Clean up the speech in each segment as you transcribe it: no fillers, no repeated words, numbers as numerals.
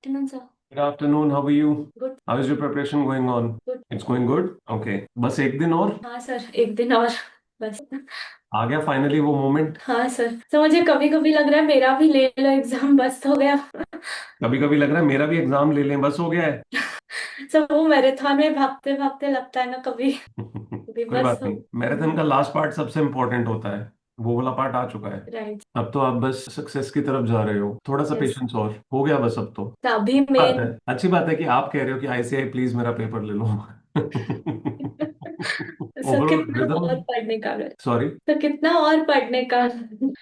Afternoon, sir. Good afternoon. How are you? Good, How is your preparation going on? good. It's going good. Okay. बस एक दिन और हाँ sir, एक दिन और बस। आ गया फाइनली वो मोमेंट। हाँ सर, तो मुझे कभी कभी लग रहा है मेरा भी ले लो एग्जाम, बस हो गया। कभी कभी लग रहा है मेरा भी एग्जाम ले लें, बस हो गया है। सर वो मैराथन में भागते भागते लगता है ना कभी कभी कोई बस बात हो। नहीं, मैराथन का लास्ट पार्ट सबसे इम्पोर्टेंट होता है। वो वाला पार्ट आ चुका है। राइट। अब तो आप बस सक्सेस की तरफ जा रहे हो, थोड़ा सा यस। पेशेंस और हो गया बस अब तो। तो अभी बात है, मेन अच्छी बात है कि आप कह रहे हो कि आईसीआई प्लीज मेरा पेपर ले लो। सर ओवरऑल कितना रिदम। और पढ़ने का है? सॉरी। तो कितना और पढ़ने का?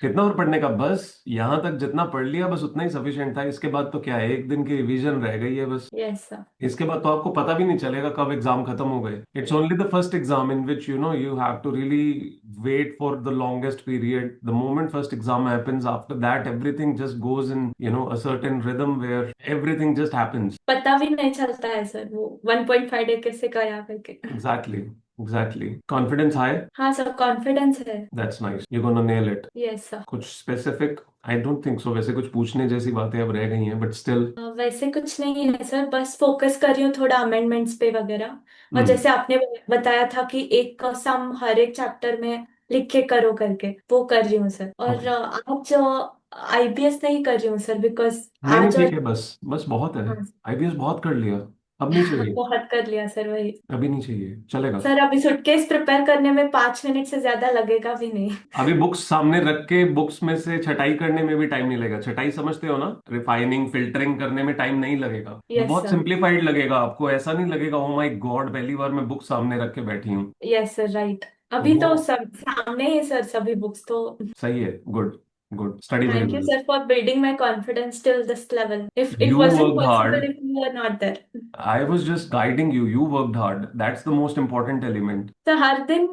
कितना और पढ़ने का? बस यहाँ तक जितना पढ़ लिया बस उतना ही सफिशिएंट था। इसके बाद तो क्या है, एक दिन की रिवीजन रह गई है बस। Yes sir. इसके बाद तो आपको पता भी नहीं चलेगा कब एग्जाम खत्म हो गए। It's only the first exam in which you have to really wait for the longest period. The moment first exam happens, after that everything just goes in a certain rhythm where everything just happens. पता भी नहीं चलता है sir वो 1.5 day कैसे गया करके। Exactly, exactly. Confidence high. हाँ सर, कॉन्फिडेंस है। That's nice, you gonna nail it. Yes sir. कुछ specific? I don't think so, वैसे कुछ पूछने जैसी बातें अब रह गई हैं, बट स्टिल। वैसे कुछ नहीं है सर, बस फोकस कर रही हूँ थोड़ा अमेंडमेंट्स पे वगैरह। और हम्म। जैसे आपने बताया था कि एक का सम हर एक चैप्टर में लिख के करो करके, वो कर रही हूँ सर। और ओके। आज आईपीएस नहीं कर रही हूँ सर, बिकॉज नहीं नहीं, आज ठीक और है, बस बस बहुत है। हाँ। आईपीएस बहुत कर लिया, अब नहीं चाहिए। बहुत कर लिया सर वही। अभी नहीं चाहिए, चलेगा। सर अभी सूटकेस प्रिपेयर करने में 5 मिनट से ज्यादा लगेगा भी नहीं। अभी बुक्स सामने रख के बुक्स में से छटाई करने में भी टाइम नहीं लगेगा। छटाई समझते हो ना, रिफाइनिंग फिल्टरिंग करने में टाइम नहीं लगेगा। वो यस बहुत सर। सिंप्लीफाइड लगेगा आपको, ऐसा नहीं लगेगा ओ माय गॉड पहली बार मैं बुक सामने रख के बैठी हूँ। Yes sir, right. अभी वो तो सब सामने ही सर, सभी बुक्स तो। सही है। Good, good, study very Thank you, well. sir, for building my confidence till this level. If it you wasn't worked possible, hard. if you were not there. I was just guiding you, you worked hard, that's the most important element. तो हर दिन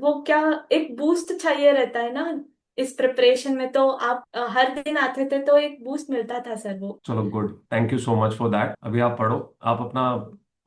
वो क्या, एक boost चाहिए रहता है ना इस प्रिपरेशन में, तो आप हर दिन आते थे तो एक बूस्ट मिलता था सर वो। चलो good, thank you so much for that. अभी आप पढ़ो। आप अपना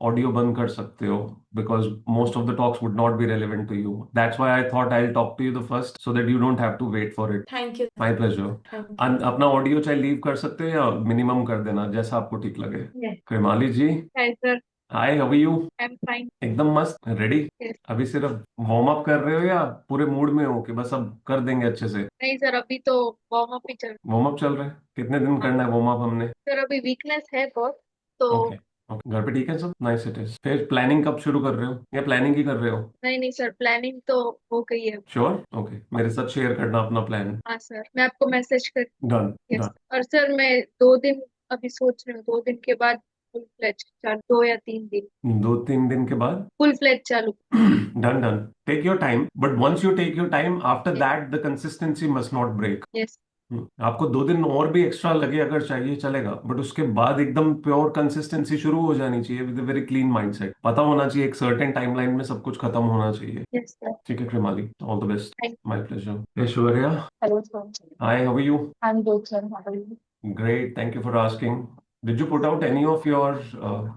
ऑडियो बंद कर सकते हो, because most of the talks would not be relevant to you. That's why I thought I will talk to you the first, so that you don't have to wait for it. Thank you. My pleasure. Thank you. अपना audio चाहे leave कर सकते हो या minimum कर देना, जैसा आपको ठीक लगे। Yes. Krimali ji. Hi sir, hi, how are you? I'm fine. एकदम मस्त, रेडी। Yes. अभी सिर्फ वार्म अप कर रहे हो या पूरे मूड में हो कि बस अब कर देंगे अच्छे से? नहीं सर, अभी तो वार्म अप ही चल। वार्म अप चल रहा है? कितने दिन हाँ करना है वार्म अप हमने? सर, अभी वीकनेस है बहुत तो। ओके। ओके, घर पे ठीक है सब? Nice it is. फिर प्लानिंग कब शुरू कर रहे हो या प्लानिंग ही कर रहे हो? नहीं नहीं सर, प्लानिंग तो हो गई है। श्योर, ओके, मेरे साथ शेयर करना अपना प्लान। हाँ सर, मैं आपको मैसेज कर। डन। यस। डन। और सर मैं 2 दिन अभी सोच रही हूँ, 2 दिन के बाद फुल फ्लेज चालू, 2 या 3 दिन 2-3 दिन के बाद? फुल फ्लेज चालू। Done, done. Take your time, but once you take your time after that the consistency must not break. Yes. आपको 2 दिन और भी एक्स्ट्रा लगे अगर चाहिए चलेगा, बट उसके बाद एकदम प्योर कंसिस्टेंसी शुरू हो जानी चाहिए विद वेरी क्लीन माइंडसेट। पता होना चाहिए एक सर्टेन टाइमलाइन में सब कुछ खत्म होना चाहिए। Yes sir. ठीक है Krimali, all the best. Thank. My pleasure. Aishwarya. Hello sir. Hi, how are you? I am good sir, how are you? Great, thank you for asking. Did you put out any of your?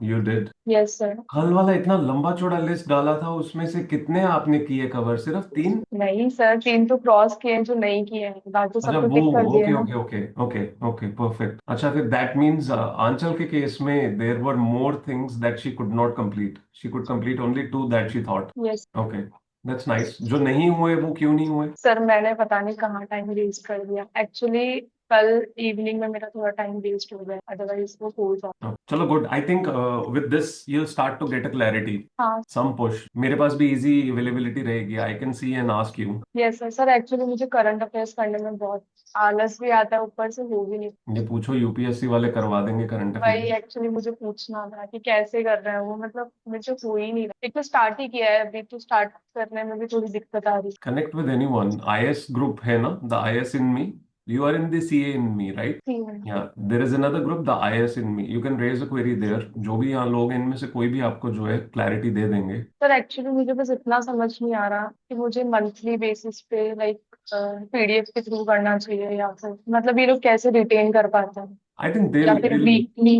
You did. Yes sir. कल वाला इतना लंबा चौड़ा list डाला था, उसमें से कितने आपने किए कवर? सिर्फ 3? नहीं सर, 3 तो क्रॉस किए हैं, जो नहीं किए हैं बाकी अच्छा सब तो वो, टिक कर दिए ओके ना। Okay okay okay okay, perfect. अच्छा फिर दैट मीन्स आंचल के केस में there were more things that she could not complete. She could complete only 2 that she thought. Yes. Okay, that's nice. जो नहीं हुए वो क्यों नहीं हुए? सर मैंने पता नहीं कहाँ टाइम वेस्ट कर दिया एक्चुअली। कल इवनिंग में मेरा थोड़ा टाइम वेस्ट हो गया, अदरवाइज वो हो जाता। चलो good, I think with this you start to get a clarity. हाँ। सम पुश, मेरे पास भी इजी अवेलेबिलिटी रहेगी, I can see and ask you. Yes sir. Sir actually मुझे करंट अफेयर्स पढ़ने में बहुत आलस भी आता है, ऊपर से हो भी नहीं। ये पूछो, यूपीएससी वाले करवा देंगे करंट वही अफेयर। एक्चुअली मुझे पूछना था कि कैसे कर रहे हैं वो, मतलब मुझे हो ही नहीं रहा। एक तो स्टार्ट ही किया है, अभी तो स्टार्ट करने में भी थोड़ी दिक्कत आ रही connect with anyone. IAS group है ना, the IAS in me. You are in the CA in me, right? है। या there is another group the IAS in me, you can raise a query there. जो भी यहाँ लोग हैं इनमें से कोई भी आपको जो है क्लैरिटी दे देंगे। सर एक्चुअली मुझे बस इतना समझ नहीं आ रहा कि मुझे मंथली बेसिस पे लाइक पीडीएफ के थ्रू करना चाहिए, या फिर मतलब ये लोग कैसे रिटेन कर पाते हैं, आई थिंक दे या फिर वीकली।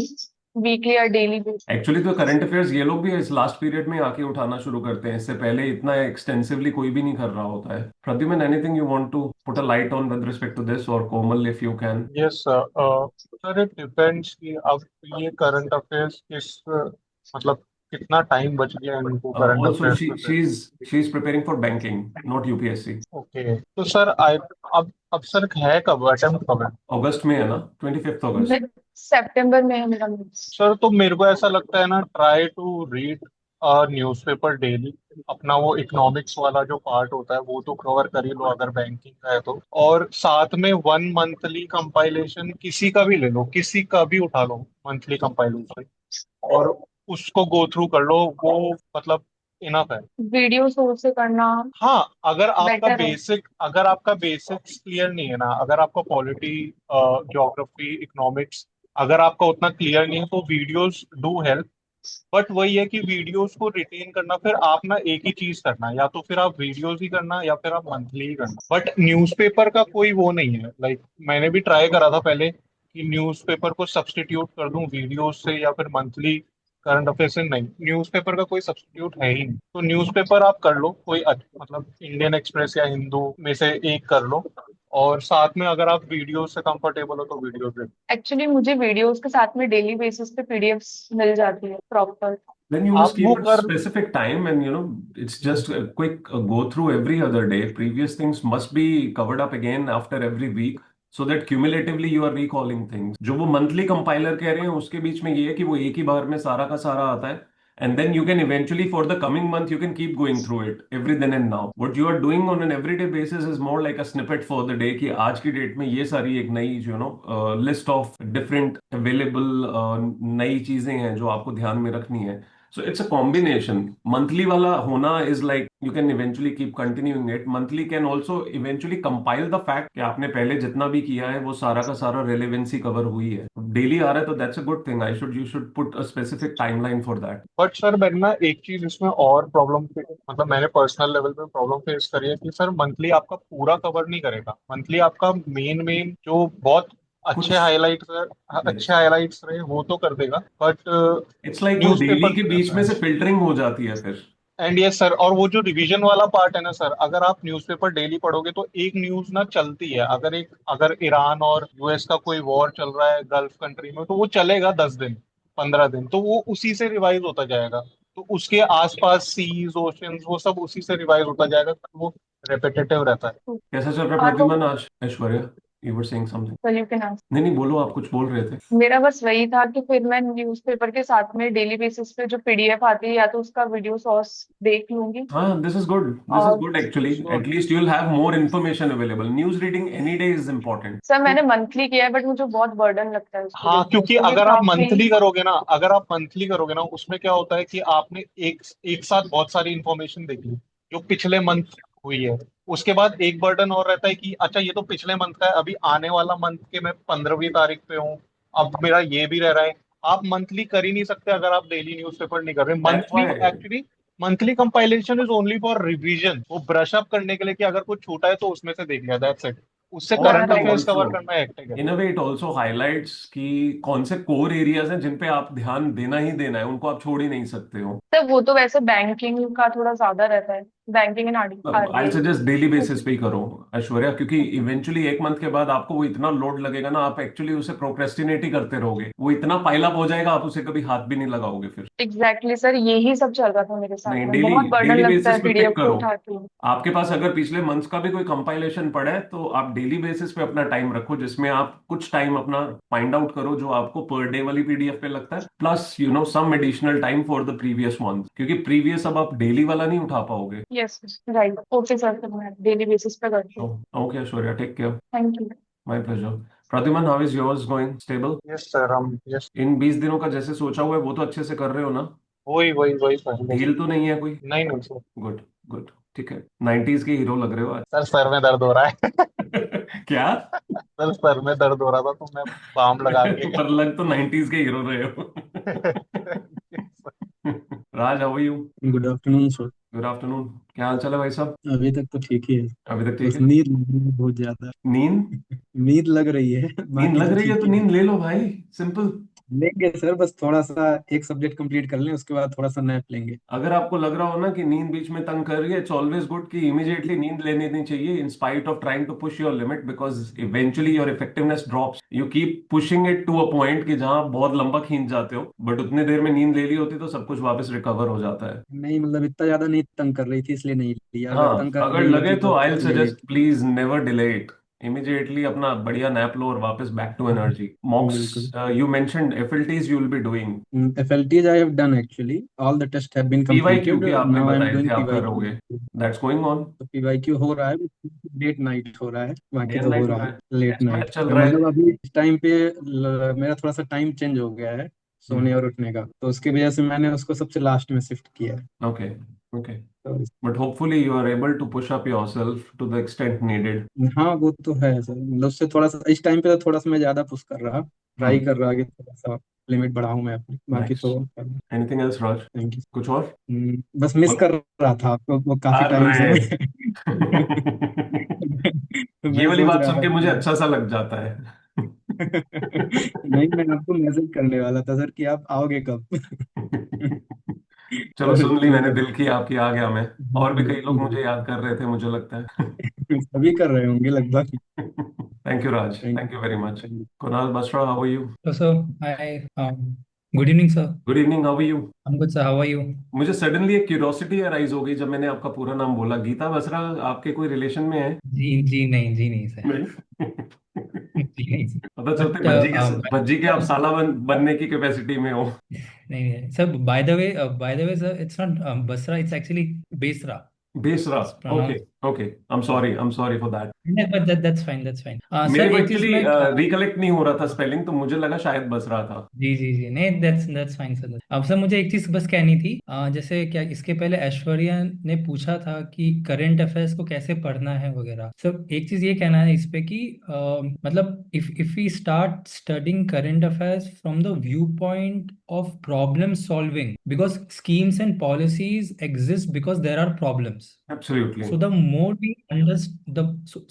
वीकली या डेली बेसिस। एक्चुअली तो करंट अफेयर्स ये लोग भी इस लास्ट पीरियड में आके उठाना शुरू करते हैं, इससे पहले इतना एक्सटेंसिवली कोई भी नहीं कर रहा होता है। Pradyuman, anything you want to put a light on with respect to this, और Komal if you can. Yes sir. Sir it depends कि अब ये करंट अफेयर्स किस मतलब कितना टाइम बच गया इनको करंट ऑल्सो अफेयर्स शी में से। She is preparing for banking, not UPSC. Okay तो सर आई अब सर है कब अटेम्प्ट कब है? अगस्त में है ना, 25 अगस्त। सितंबर में है मेरा मिस। सर तो मेरे को ऐसा लगता है ना, try to read newspaper daily. अपना वो इकोनॉमिक्स वाला जो पार्ट होता है वो तो कवर कर ही लो अगर बैंकिंग का है तो। और साथ में 1 मंथली कंपाइलेशन किसी का भी ले लो, किसी का भी उठा लो मंथली कंपाइलेशन, और उसको गो थ्रू कर लो। वो मतलब इनफ है। वीडियो सोर्स से करना हाँ, बेटर है। अगर आपका बेसिक्स क्लियर नहीं है ना, अगर आपका पॉलिटी, ज्योग्राफी, इकोनॉमिक्स अगर आपका उतना क्लियर नहीं है तो वीडियोस डू हेल्प। बट वही है कि वीडियोस को रिटेन करना, फिर आप ना एक ही चीज करना, या तो फिर आप वीडियोस ही करना या फिर आप मंथली ही करना। बट न्यूज़पेपर का कोई वो नहीं है। लाइक मैंने भी ट्राई करा था पहले कि न्यूज़पेपर को सब्स्टिट्यूट कर दूं वीडियोस से या फिर मंथली करंट अफेयर से। नहीं, न्यूज़पेपर का कोई सब्स्टिट्यूट है ही नहीं। तो न्यूज़पेपर आप कर लो कोई मतलब इंडियन एक्सप्रेस या हिंदू में से एक कर लो, और साथ में अगर आप वीडियो से कंफर्टेबल हो तो वीडियो से। एक्चुअली मुझे वीडियोस के साथ में डेली बेसिस पे पीडीएफ्स मिल जाती है प्रॉपर। Then you आप just वो keep a कर। specific time, and it's just a quick go through every other day. Previous things must be covered up again after every week, so that cumulatively you are recalling things. जो वो monthly compiler कह रहे हैं उसके बीच में ये है कि वो एक ही बार में सारा का सारा आता है, and then you can eventually for the coming month you can keep going through it every then and now. What you are doing on an everyday basis is more like a snippet for the day कि आज की date में ये सारी एक नई list of different available नई चीजें हैं जो आपको ध्यान में रखनी है. So it's a combination. Monthly वाला होना is like you can eventually keep continuing it. Monthly can also eventually compile the fact कि आपने पहले जितना भी किया है वो सारा का सारा relevancy cover हुई है. Daily आ रहा है तो that's a good thing. You should put a specific timeline for that. But sir मैंने ना एक चीज इसमें और प्रॉब्लम, मतलब मैंने पर्सनल लेवल पे प्रॉब्लम फेस करी है कि सर मंथली आपका पूरा कवर नहीं करेगा। मंथली आपका मेन मेन जो बहुत कुछ अच्छे हाइलाइट्स रहे वो तो कर देगा, बट it's like वो न्यूज़पेपर डेली के नहीं बीच करता में है। से फिल्टरिंग हो जाती है फिर. एंड यस सर, और वो जो रिवीजन वाला पार्ट है ना सर, अगर आप न्यूज़पेपर डेली पढ़ोगे तो एक न्यूज ना चलती है। अगर ईरान और यूएस का कोई वॉर चल रहा है गल्फ कंट्री में, तो वो चलेगा 10 दिन, 15 दिन, तो वो उसी से रिवाइज होता जाएगा। तो उसके आसपास सीज ओशंस वो सब उसी से रिवाइज होता जाएगा, तो वो रेपिटेटिव रहता है। कैसा चल रहा है हाँ तो प्रद्युमन आज? Aishwarya, you were saying something. Sir you can answer. नहीं नहीं, बोलो, आप कुछ बोल रहे थे. मेरा बस वही था कि फिर मैं न्यूज़पेपर के साथ में डेली बेसिस पे जो पीडीएफ आती है या तो उसका वीडियो सोर्स देख लूंगी। हाँ, this is good. This is और good actually. Good. At least you will have more information available. News reading any day is important. Sir मैंने मंथली किया है बट मुझे बहुत बर्डन लगता है उसको हाँ, देखने में, क्योंकि क्योंकि काफी। अगर आप मंथली करोगे ना, उसमें क्या होता है कि आपने एक एक साथ बहुत सारी इंफॉर्मेशन देख ली जो पिछले मंथ हुई है। उसके बाद एक बर्डन और रहता है कि अच्छा ये तो पिछले मंथ का है, अभी आने वाला मंथ के मैं 15वीं तारीख पे हूँ, अब मेरा ये भी रह रहा है। आप मंथली कर ही नहीं सकते अगर आप डेली न्यूज़पेपर नहीं कर रहे। That's why. Monthly compilation is only for revision, वो ब्रश अप करने के लिए कि अगर कुछ छूटा है तो उसमें से देख लिया, दैट्स इट। उससे और हाँ current right. Affairs cover also करना हेक्टिक है। इन a way it also highlights कि कौन से कोर एरियाज हैं जिन पे आप ध्यान देना ही देना है, उनको आप छोड़ ही नहीं सकते हो. सर वो तो वैसे बैंकिंग का थोड़ा ज्यादा रहता है, banking and I RBI. Suggest daily basis पे ही करो ऐश्वर्या, क्योंकि इवेंचुअली एक मंथ के बाद आपको वो इतना लोड लगेगा ना, आप एक्चुअली उसे प्रोक्रेस्टिनेट ही करते रहोगे, वो इतना पाइल अप हो जाएगा, आप उसे कभी हाथ भी नहीं लगाओगे फिर. एग्जैक्टली सर, यही सब चल रहा था मेरे नहीं, साथ में, डेली बहुत बर्डन डेली लगता बेसिस है पे पिक पीडीएफ को करो. उठा के। आपके पास अगर पिछले मंथ्स का भी कोई कंपाइलेशन पड़ा है तो आप डेली बेसिस पे अपना टाइम रखो, जिसमें आप कुछ टाइम अपना फाइंड आउट करो जो आपको पर डे वाली पीडीएफ पे लगता है, plus some additional time for the previous month, क्योंकि प्रीवियस अब आप डेली वाला नहीं उठा पाओगे. यस राइट, ओके सर, फिर मैं डेली बेसिस पे करती हूँ। Okay Aishwarya, take care. Thank you. My pleasure. Pradyuman, how is yours going? Stable? Yes sir, हम यस। इन 20 दिनों का जैसे सोचा हुआ है वो तो अच्छे से कर रहे हो ना? वही वही वही पहले से। ढील तो नहीं है कोई? नहीं नहीं सर। गुड. गुड. ठीक है. 90s के हीरो लग रहे हो आज. सर सर में दर्द हो रहा है। क्या? सर सर में दर्द हो रहा था तो मैं बाम लगा के। पर लग तो 90s के हीरो रहे हो. Raj, how are you? Good afternoon sir. Good afternoon. क्या हाल चाल है भाई साहब? अभी तक तो ठीक ही है। अभी तक ठीक बस है. नींद लग रही है बहुत ज्यादा। नींद? नींद लग रही है, नींद बाकी लग तो रही है ठीक तो ही है। नींद ले लो भाई, सिंपल. लेंगे सर, बस थोड़ा सा एक सब्जेक्ट कंप्लीट कर लें, उसके बाद थोड़ा सा नैप लेंगे। अगर आपको लग रहा हो ना कि नींद बीच में तंग कर रही है, इट्स ऑलवेज गुड कि इमीडिएटली नींद लेनी नहीं चाहिए in spite of trying to push your limit, because eventually your effectiveness drops. You keep pushing it to a point कि जहां बहुत लंबा खींच जाते हो, बट उतनी देर में नींद ले ली होती तो सब कुछ वापस रिकवर हो जाता है। नहीं मतलब इतना ज्यादा नहीं तंग कर रही थी इसलिए नहीं लिया, अगर हाँ, तंग कर अगर रही लगे होती तो तो आई ले सजेस्ट लेती। Please never delay it. Immediately अपना बढ़िया नैप लो और वापस बैक टू एनर्जी। मॉक्स, बिल्कुल। You mentioned FLTs you will be doing. FLTs I have done actually. All the tests have been PYQ completed. भी आपने Now I am बताए थे doing आप PYQ. करोगे, दैट्स गोइंग ऑन। तो PYQ हो रहा है, लेट नाइट हो रहा है, डे बाकी एंड तो हो नाइट हो रहा रहा है है। Late test match night. चल तो रहा है। मतलब अभी इस टाइम पे मेरा थोड़ा सा टाइम चेंज हो गया है सोने और उठने का, तो उसकी वजह से मैंने उसको सबसे लास्ट में शिफ्ट किया है। ओके, ओके, तो but hopefully you are able to push up yourself to the extent needed. हाँ वो तो है सर, मतलब उससे थोड़ा सा इस टाइम पे तो थोड़ा सा मैं ज्यादा पुश कर रहा, ट्राई हम्म, कर रहा कि थोड़ा सा लिमिट बढ़ाऊं मैं अपनी, बाकी नाइस। तो anything else Raj? Thank you. कुछ और? बस मिस बोलो। कर रहा था आपको, वो काफी टाइम से अरे मैं ये मैं वाली सोच बात रहा सुन था के मुझे कि अच्छा सा लग जाता है। नहीं मैं आपको मैसेज करने वाला था सर कि आप आओगे कब। चलो, और सुन ली मैंने, मतलब दिल की आपकी आ गया मैं। और भी कई लोग मुझे याद कर रहे थे, मुझे लगता है। सभी कर रहे होंगे लगभग। Thank you Raj, thank thank you very much. You. Kunal Basra, how are you? So, hi. Good evening, sir. Good evening, how are you? I'm good, sir. How are you? मुझे सडनली एक क्यूरियोसिटी अराइज हो गई जब मैंने आपका पूरा नाम बोला। गीता बसरा आपके कोई रिलेशन में है? जी नहीं सर। नहीं। जी नहीं सर। पता चलते But भज्जी के आप साला बनने की कैपेसिटी में हो। नहीं sir. By the way, sir, it's not Basra. It's actually Besra. Besra? It's okay, pronounced. Okay, I am sorry for that. Yeah, but that's fine. That's fine. Sir, मेरे को एक चीज एक्चुअली मैं रिकलेक्ट नहीं हो रहा था स्पेलिंग, तो मुझे लगा शायद बसरा था। जी नहीं, दैट्स फाइन सर। अब सर मुझे एक चीज बस कहनी थी। जैसे क्या इसके पहले ऐश्वर्या ने पूछा था कि करंट अफेयर्स को कैसे पढ़ना है वगैरह। सर एक चीज ये कहना है इस पे कि मतलब if we start studying current affairs from the view point of problem solving, because schemes and policies exist because there are problems. Absolutely. So the more we understand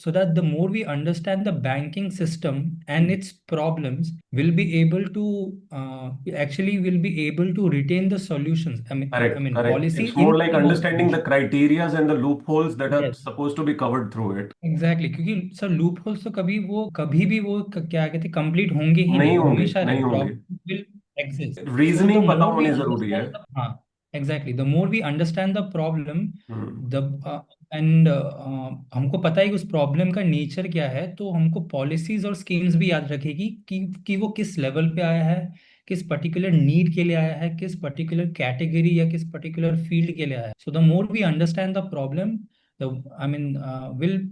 so that the more we understand the banking system and its problems, will be able to actually will be able to retain the solutions. I correct, mean correct, policy it's in more like form of understanding the solution. Criterias and the loopholes that are Yes, suppose to be covered through it. Exactly क्योंकि sir loopholes तो कभी भी वो क्या कहते हैं complete होंगे ही नहीं, नहीं वो होंगे, हमेशा नहीं रहेंगे, होंगे। Problem will exist. So the reasoning पता मोर वी होनी जरूरी है। अंडरस्टैंड हाँ exactly, the more we understand the problem hmm, the end हमको पता है कि उस प्रॉब्लम का नेचर क्या है, तो हमको पॉलिसीज और स्कीम्स भी याद रखेगी कि वो किस लेवल पे आया है, किस पर्टिकुलर नीड के लिए आया है, किस पर्टिकुलर कैटेगरी या किस पर्टिकुलर फील्ड के लिए आया है. So the more we understand the problem, the I mean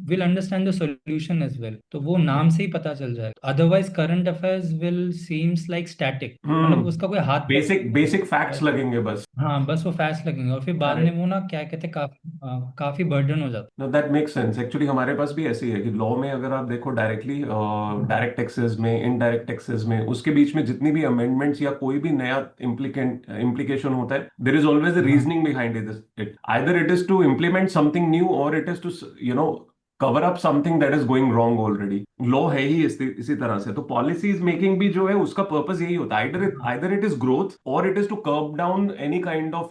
will understand the solution as well. तो वो नाम से ही पता चल जाएगा. Otherwise current affairs will seems like static. मतलब हम्म, उसका कोई हाथ पैर बेसिक बेसिक नहीं फैक्ट्स है. लगेंगे बस। हाँ बस वो फैस्ट लगेंगे और फिर बाद में करेक्ट। वो ना क्या कहते हैं काफी बर्डन हो जाता no, that makes sense. Actually हमारे पास भी ऐसी है कि लॉ में अगर आप देखो डायरेक्टली, डायरेक्ट टैक्सेस में, इनडायरेक्ट टैक्सेस में, उसके बीच में जितनी भी अमेंडमेंट्स या कोई भी नया इम्प्लीकेशन होता है, देयर इज ऑलवेज अ है. हाँ reasoning behind it. Either it is to implement something new और it is to cover up something that is going wrong already. Law है ही इसी तरह से। तो पॉलिसीज मेकिंग भी जो है उसका पर्पस यही होता है, हाँ आइदर इट इज ग्रोथ और it is to curb down any kind of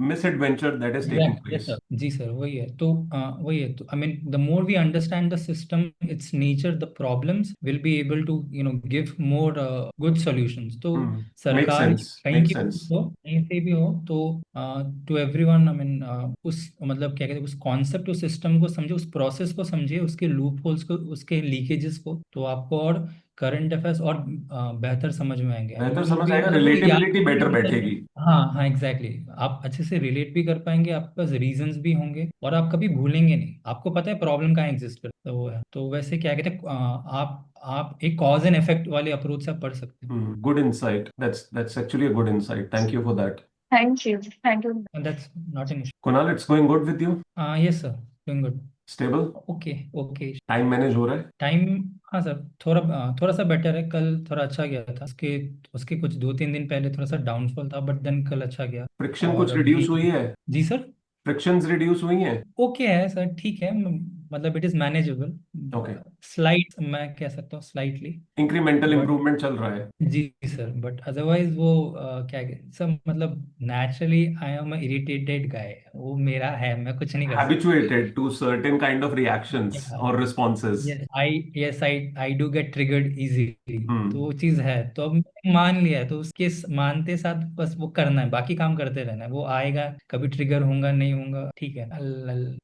misadventure that is taking yes place. Sir. जी सर वही है तो वही है तो I mean the more we understand the system, it's nature, the problems will be able to give more good solutions. तो make सरकार sense, कहीं मेक की भी सेंस। हो कहीं से भी हो तो टू एवरीवन आई मीन उस मतलब क्या कहते हैं उस कॉन्सेप्ट, उस सिस्टम को समझे, उस प्रोसेस को समझे, उसके लूप होल्स को, उसके लीकेजेस को, तो आपको और करंट अफेयर्स और बेहतर समझ में आएंगे एंड बेहतर यू विल समझ बी आएगा, मतलब वो याद रिलेटेबिलिटी भी बेटर नहीं कर. बैठेगी। हाँ एग्जैक्टली आप अच्छे से रिलेट भी कर पाएंगे, आपके पास रीजंस भी होंगे और आप कभी भूलेंगे नहीं, आपको पता है प्रॉब्लम कहाँ एग्जिस्ट करता है वो है. तो वैसे क्या कहते हैं आप एक कॉज एंड इफेक्ट वाले अप्रोच से आप पढ़ सकते good insight, that's actually a good insight, thank you for that. Thank you. हैं. That's not an issue. Kunal, it's going good with you? Yes sir, doing good. Stable? Okay okay. Time manage हो रहा है? Time हाँ sir, थोड़ा सा better है. कल थोड़ा अच्छा गया था, उसके उसके कुछ 2-3 दिन पहले थोड़ा सा डाउनफॉल था, बट देन कल अच्छा गया. फ्रिक्शन और कुछ अभी रिड्यूस हुई है? जी सर. फ्रिक्शंस रिड्यूस हुई हैं? ओके है सर, ठीक है मतलब it is manageable. Okay, slight मैं कह सकता हूँ स्लाइटली, इंक्रीमेंटल बट इम्प्रूवमेंट चल रहा है। जी सर, बट अदरवाइज वो क्या सर, मतलब नेचुरली आई एम इरिटेटेड गाय, वो मेरा है, मैं कुछ नहीं कर सकता। Habituated to certain kind of reactions Yeah. or responses. I do get triggered easily, तो Hmm. वो चीज है, तो अब मैंने मान लिया है, तो उसके मानते साथ बस वो करना है, बाकी काम करते रहना है, वो आएगा कभी ट्रिगर होगा नहीं होगा, ठीक है, आई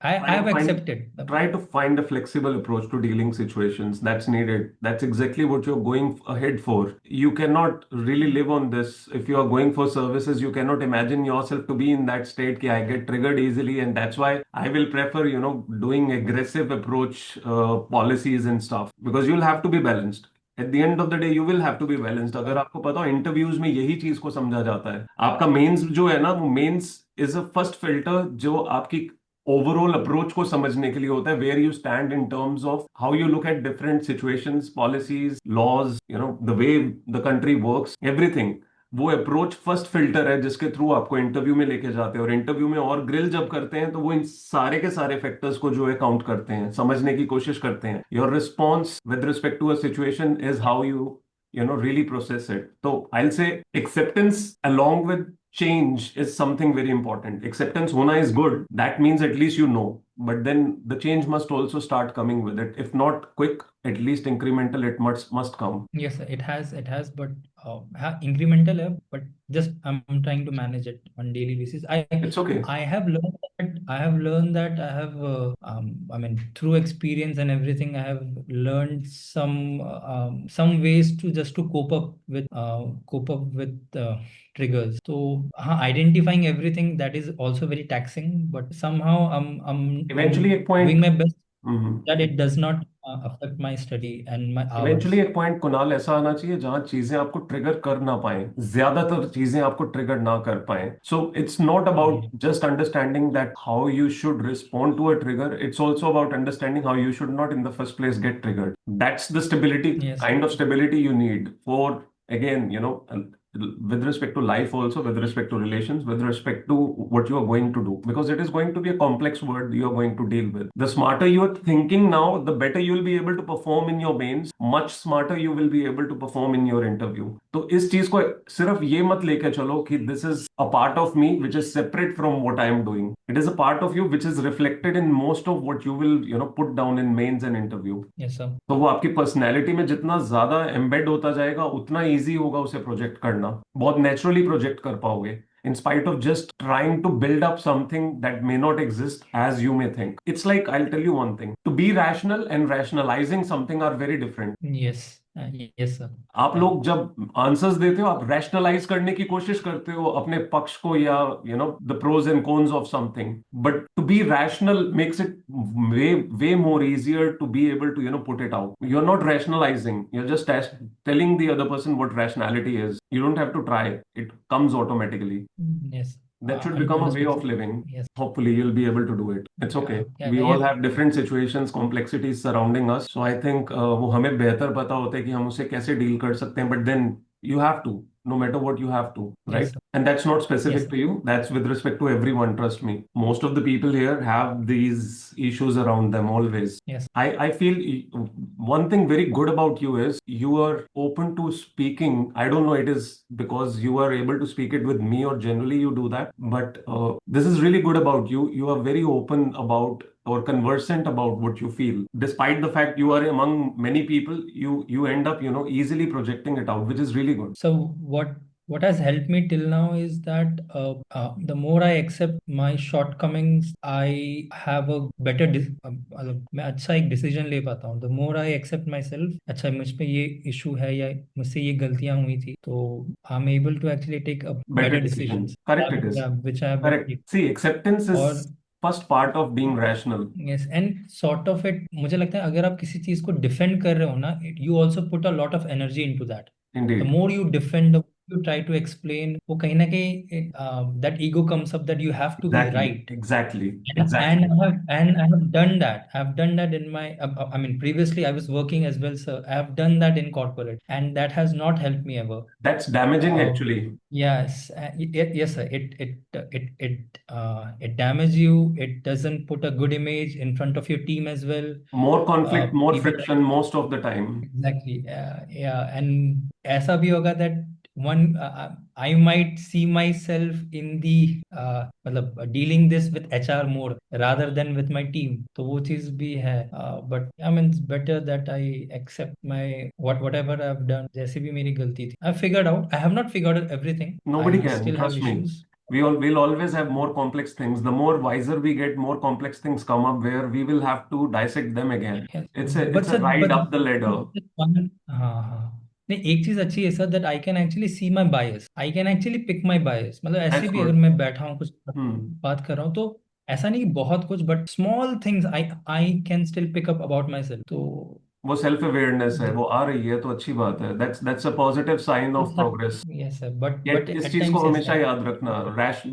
Try to have find accepted. try to find a flexible approach to dealing situations that's needed. That's exactly what you're going ahead for. You cannot really live on this. If you are going for services, you cannot imagine yourself to be in that state कि I get triggered easily, and that's why I will prefer, doing aggressive approach policies and stuff, because you'll have to be balanced. At the end of the day, you will have to be balanced. अगर आपको पता हो interviews में यही चीज को समझा जाता है, आपका मेंस जो है ना, वो mains is a first filter जो आपकी ओवरऑल अप्रोच को समझने के लिए होता है, where you stand in terms of how you look at different situations, policies, laws, the way the country works, everything. वो अप्रोच फर्स्ट फिल्टर है जिसके थ्रू आपको इंटरव्यू में लेके जाते हैं, और इंटरव्यू में और ग्रिल जब करते हैं तो वो इन सारे के सारे फैक्टर्स को जो है काउंट करते हैं, समझने की कोशिश करते हैं। Your response with respect to a situation is how you really process it. So I'll say acceptance along with change is something very important. Acceptance hona is good. That means at least you know. But then the change must also start coming with it. If not quick, at least incremental, it must come. Yes, sir, it has, but incremental है, but just I'm trying to manage it on daily basis. It's okay. I have learned that I have I mean through experience and everything, I have learned some ways to just to cope up with triggers. So identifying everything, that is also very taxing, but somehow Eventually, I'm एक point. doing my best Mhm. that it does not affect my study and my eventually hours. एक point Kunal ऐसा आना चाहिए जहां चीजें आपको trigger कर ना पाए, ज्यादातर चीजें आपको ट्रिगर ना कर पाए। So it's not about just understanding that how you should respond to a trigger, it's also about understanding how you should not in the first place get triggered. That's the stability, Yes, sir. Kind of stability you need for, again, with respect to life, also with respect to relations, with respect to what you are going to do, because it is going to be a complex word you are going to deal with. The smarter you are thinking now, the better you will be able to perform in your mains, much smarter you will be able to perform in your interview. तो इस चीज को सिर्फ ये मत लेके चलो कि this is a part of me which is separate from what I am doing. It is a part of you which is reflected in most of what you will put down in mains and interview. Yes, sir. तो वो आपकी personality में जितना ज्यादा embed होता जाएगा, उतना easy होगा उसे प्रोजेक्ट करना, बहुत नेचुरली प्रोजेक्ट कर पाओगे, in spite of just trying to build up something that may not exist as you may think. It's like, I'll tell you one thing, to be rational and rationalizing something are very different. Yes, yes, sir. आप लोग जब answers देते हो, आप rationalise करने की कोशिश करते हो अपने पक्ष को, या the pros and cons of something, but to be rational makes it way more easier to be able to put it out. You are not rationalising, you are just telling the other person what rationality is. You don't have to try. It comes automatically. Yes. That should become a way Understood, of sir. living. Yes. Hopefully, you'll be able to do it. It's okay. Yeah, We yeah. all have different situations, complexities surrounding us. So I think वो हमें बेहतर पता होता है कि हम उसे कैसे डील कर सकते हैं. But then you have to, no matter what, you have to, Yes, right? sir. And that's not specific Yes, to you. That's with respect to everyone. Trust me. Most of the people here have these issues around them always. yes. I feel one thing very good about you is you are open to speaking. I don't know, it is because you are able to speak it with me, or generally you do that. But this is really good about you. You are very open about or conversant about what you feel. Despite the fact you are among many people, you end up, easily projecting it out, which is really good. So what has helped me till now is that the more I accept my shortcomings, I have a better मतलब मैं अच्छा एक decision ले पाता हूँ. The more I accept myself, अच्छा मुझ पे ये इशू है या मुझसे ये गलतियां हुई थी, तो I'm able to actually take a Better better decisions. decisions. Correct, it is. Yeah, which I have been Correct. See, acceptance और is first part of being rational. Yes and sort of it, मुझे लगता है अगर आप किसी चीज को defend कर रहे हो ना, you also put a lot of energy into that. The Indeed. More you defend you try to explain, वो कहीं ना कहीं that ego comes up that you have to be Exactly, right. exactly, And exactly. I have done that. I've done that in my. I mean, previously I was working as well, sir. I have done that in corporate, and that has not helped me ever. That's damaging Um, actually. yes, yes, sir. It damages you. It doesn't put a good image in front of your team as well. More conflict, more People friction most of the time. Exactly. Yeah, and ऐसा भी होगा that one I might see myself in the मतलब dealing this with HR more rather than with my team. तो वो चीज भी है. But I mean it's better that I accept my whatever I've done. जैसे भी मेरी गलती थी. I figured out. I have not figured out everything. Nobody I can, still have trust me. issues. We'll always have more complex things. The more wiser we get, more complex things come up where we will have to dissect them again. Yes, It's but a sir, ride up the ladder. हाँ हाँ नहीं, एक चीज अच्छी है sir that I can actually see my bias, I can actually pick my bias. मतलब ऐसे That's भी अगर good. मैं बैठा हूँ कुछ Hmm. बात कर रहा हूँ तो ऐसा नहीं कि बहुत कुछ, but small things I I can still pick up about myself. तो वो सेल्फ अवेयरनेस है, वो आ रही है तो अच्छी बात है. That's a positive sign of progress. Yes sir, but Yet इस एट चीज को टाइम्स यस. हमेशा याद रखना.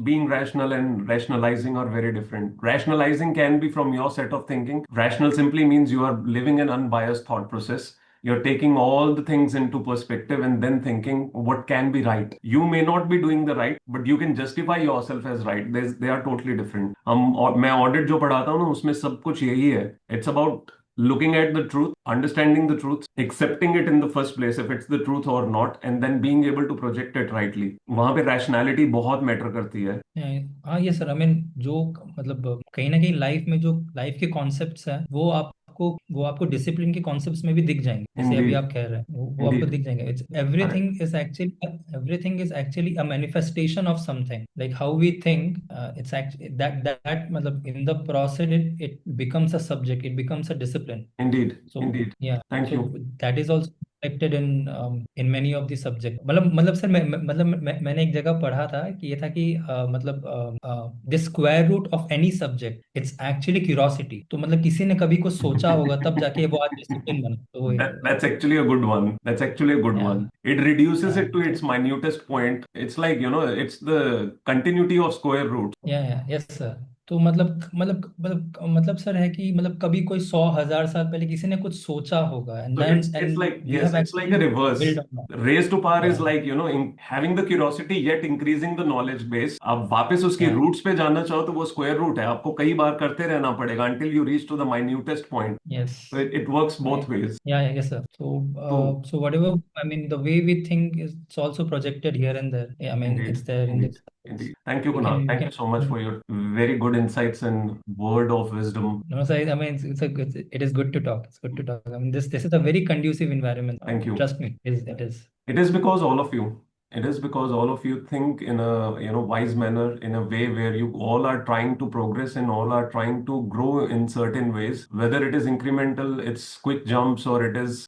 Being rational and rationalizing are very different. Rationalizing can be from your set of thinking. Rational simply means you are living an unbiased thought process. You're taking all the things into perspective and then thinking what can be right. You may not be doing the right, but you can justify yourself as right. They are totally different. मैं audit जो पढ़ाता हूँ ना उसमें सब कुछ यही है. It's about looking at the truth, understanding the truth, accepting it in the first place if it's the truth or not, and then being able to project it rightly. वहां पे rationality बहुत मैटर करती है. हाँ ये sir, I mean जो मतलब कहीं ना कहीं लाइफ में जो लाइफ के कॉन्सेप्ट्स हैं वो आपको डिसिप्लिन के कॉन्सेप्ट्स में भी दिख जाएंगे, जैसे अभी Indeed, आप कह रहे हैं वो आपको indeed, दिख जाएंगे. It's correct. Everything is actually a manifestation of something, like how we think. It's actually that मतलब in the process it becomes a subject, it becomes a discipline. Indeed, So indeed. yeah, Thank so you. that is also reflected in many of the subject. मतलब sir मैंने एक जगह पढ़ा था कि ये था कि the square root of any subject it's actually curiosity. तो मतलब किसी ने कभी कुछ सोचा होगा तब जाके वो आज डिसिप्लिन बना. तो वो That's actually a good one. That's actually a good या one. It reduces या it to its minutest point. It's like, it's the continuity of square roots. या यस सर. तो मतलब सर है कि मतलब कभी कोई 100,000 साल पहले किसी ने कुछ सोचा होगा and So then it's and like, we yes, have it's like actually a reverse. Build on Raised to power is या like, having the curiosity yet increasing the knowledge base. अब वापस उसकी या रूट्स पे जाना चाहो तो वो स्क्वायर रूट है. आपको कई बार करते रहना पड़ेगा until you reach to the minutest point. Yes. So it works both ways. Yeah, yes, sir. So, So so whatever, I mean, the way we think is it's also projected here and there. Yeah, I mean, indeed, it's there in indeed, this. indeed. Thank you, We Kunal. can, we Thank you can. so much for your very good insights and word of wisdom. No, sir. I mean, it's a good. It is good to talk. It's good to talk. I mean, this is a very conducive environment. Thank you. Trust me, it is. It is because all of you. It is because all of you think in a wise manner, in a way where you all are trying to progress and all are trying to grow in certain ways. Whether it is incremental, it's quick jumps, or it is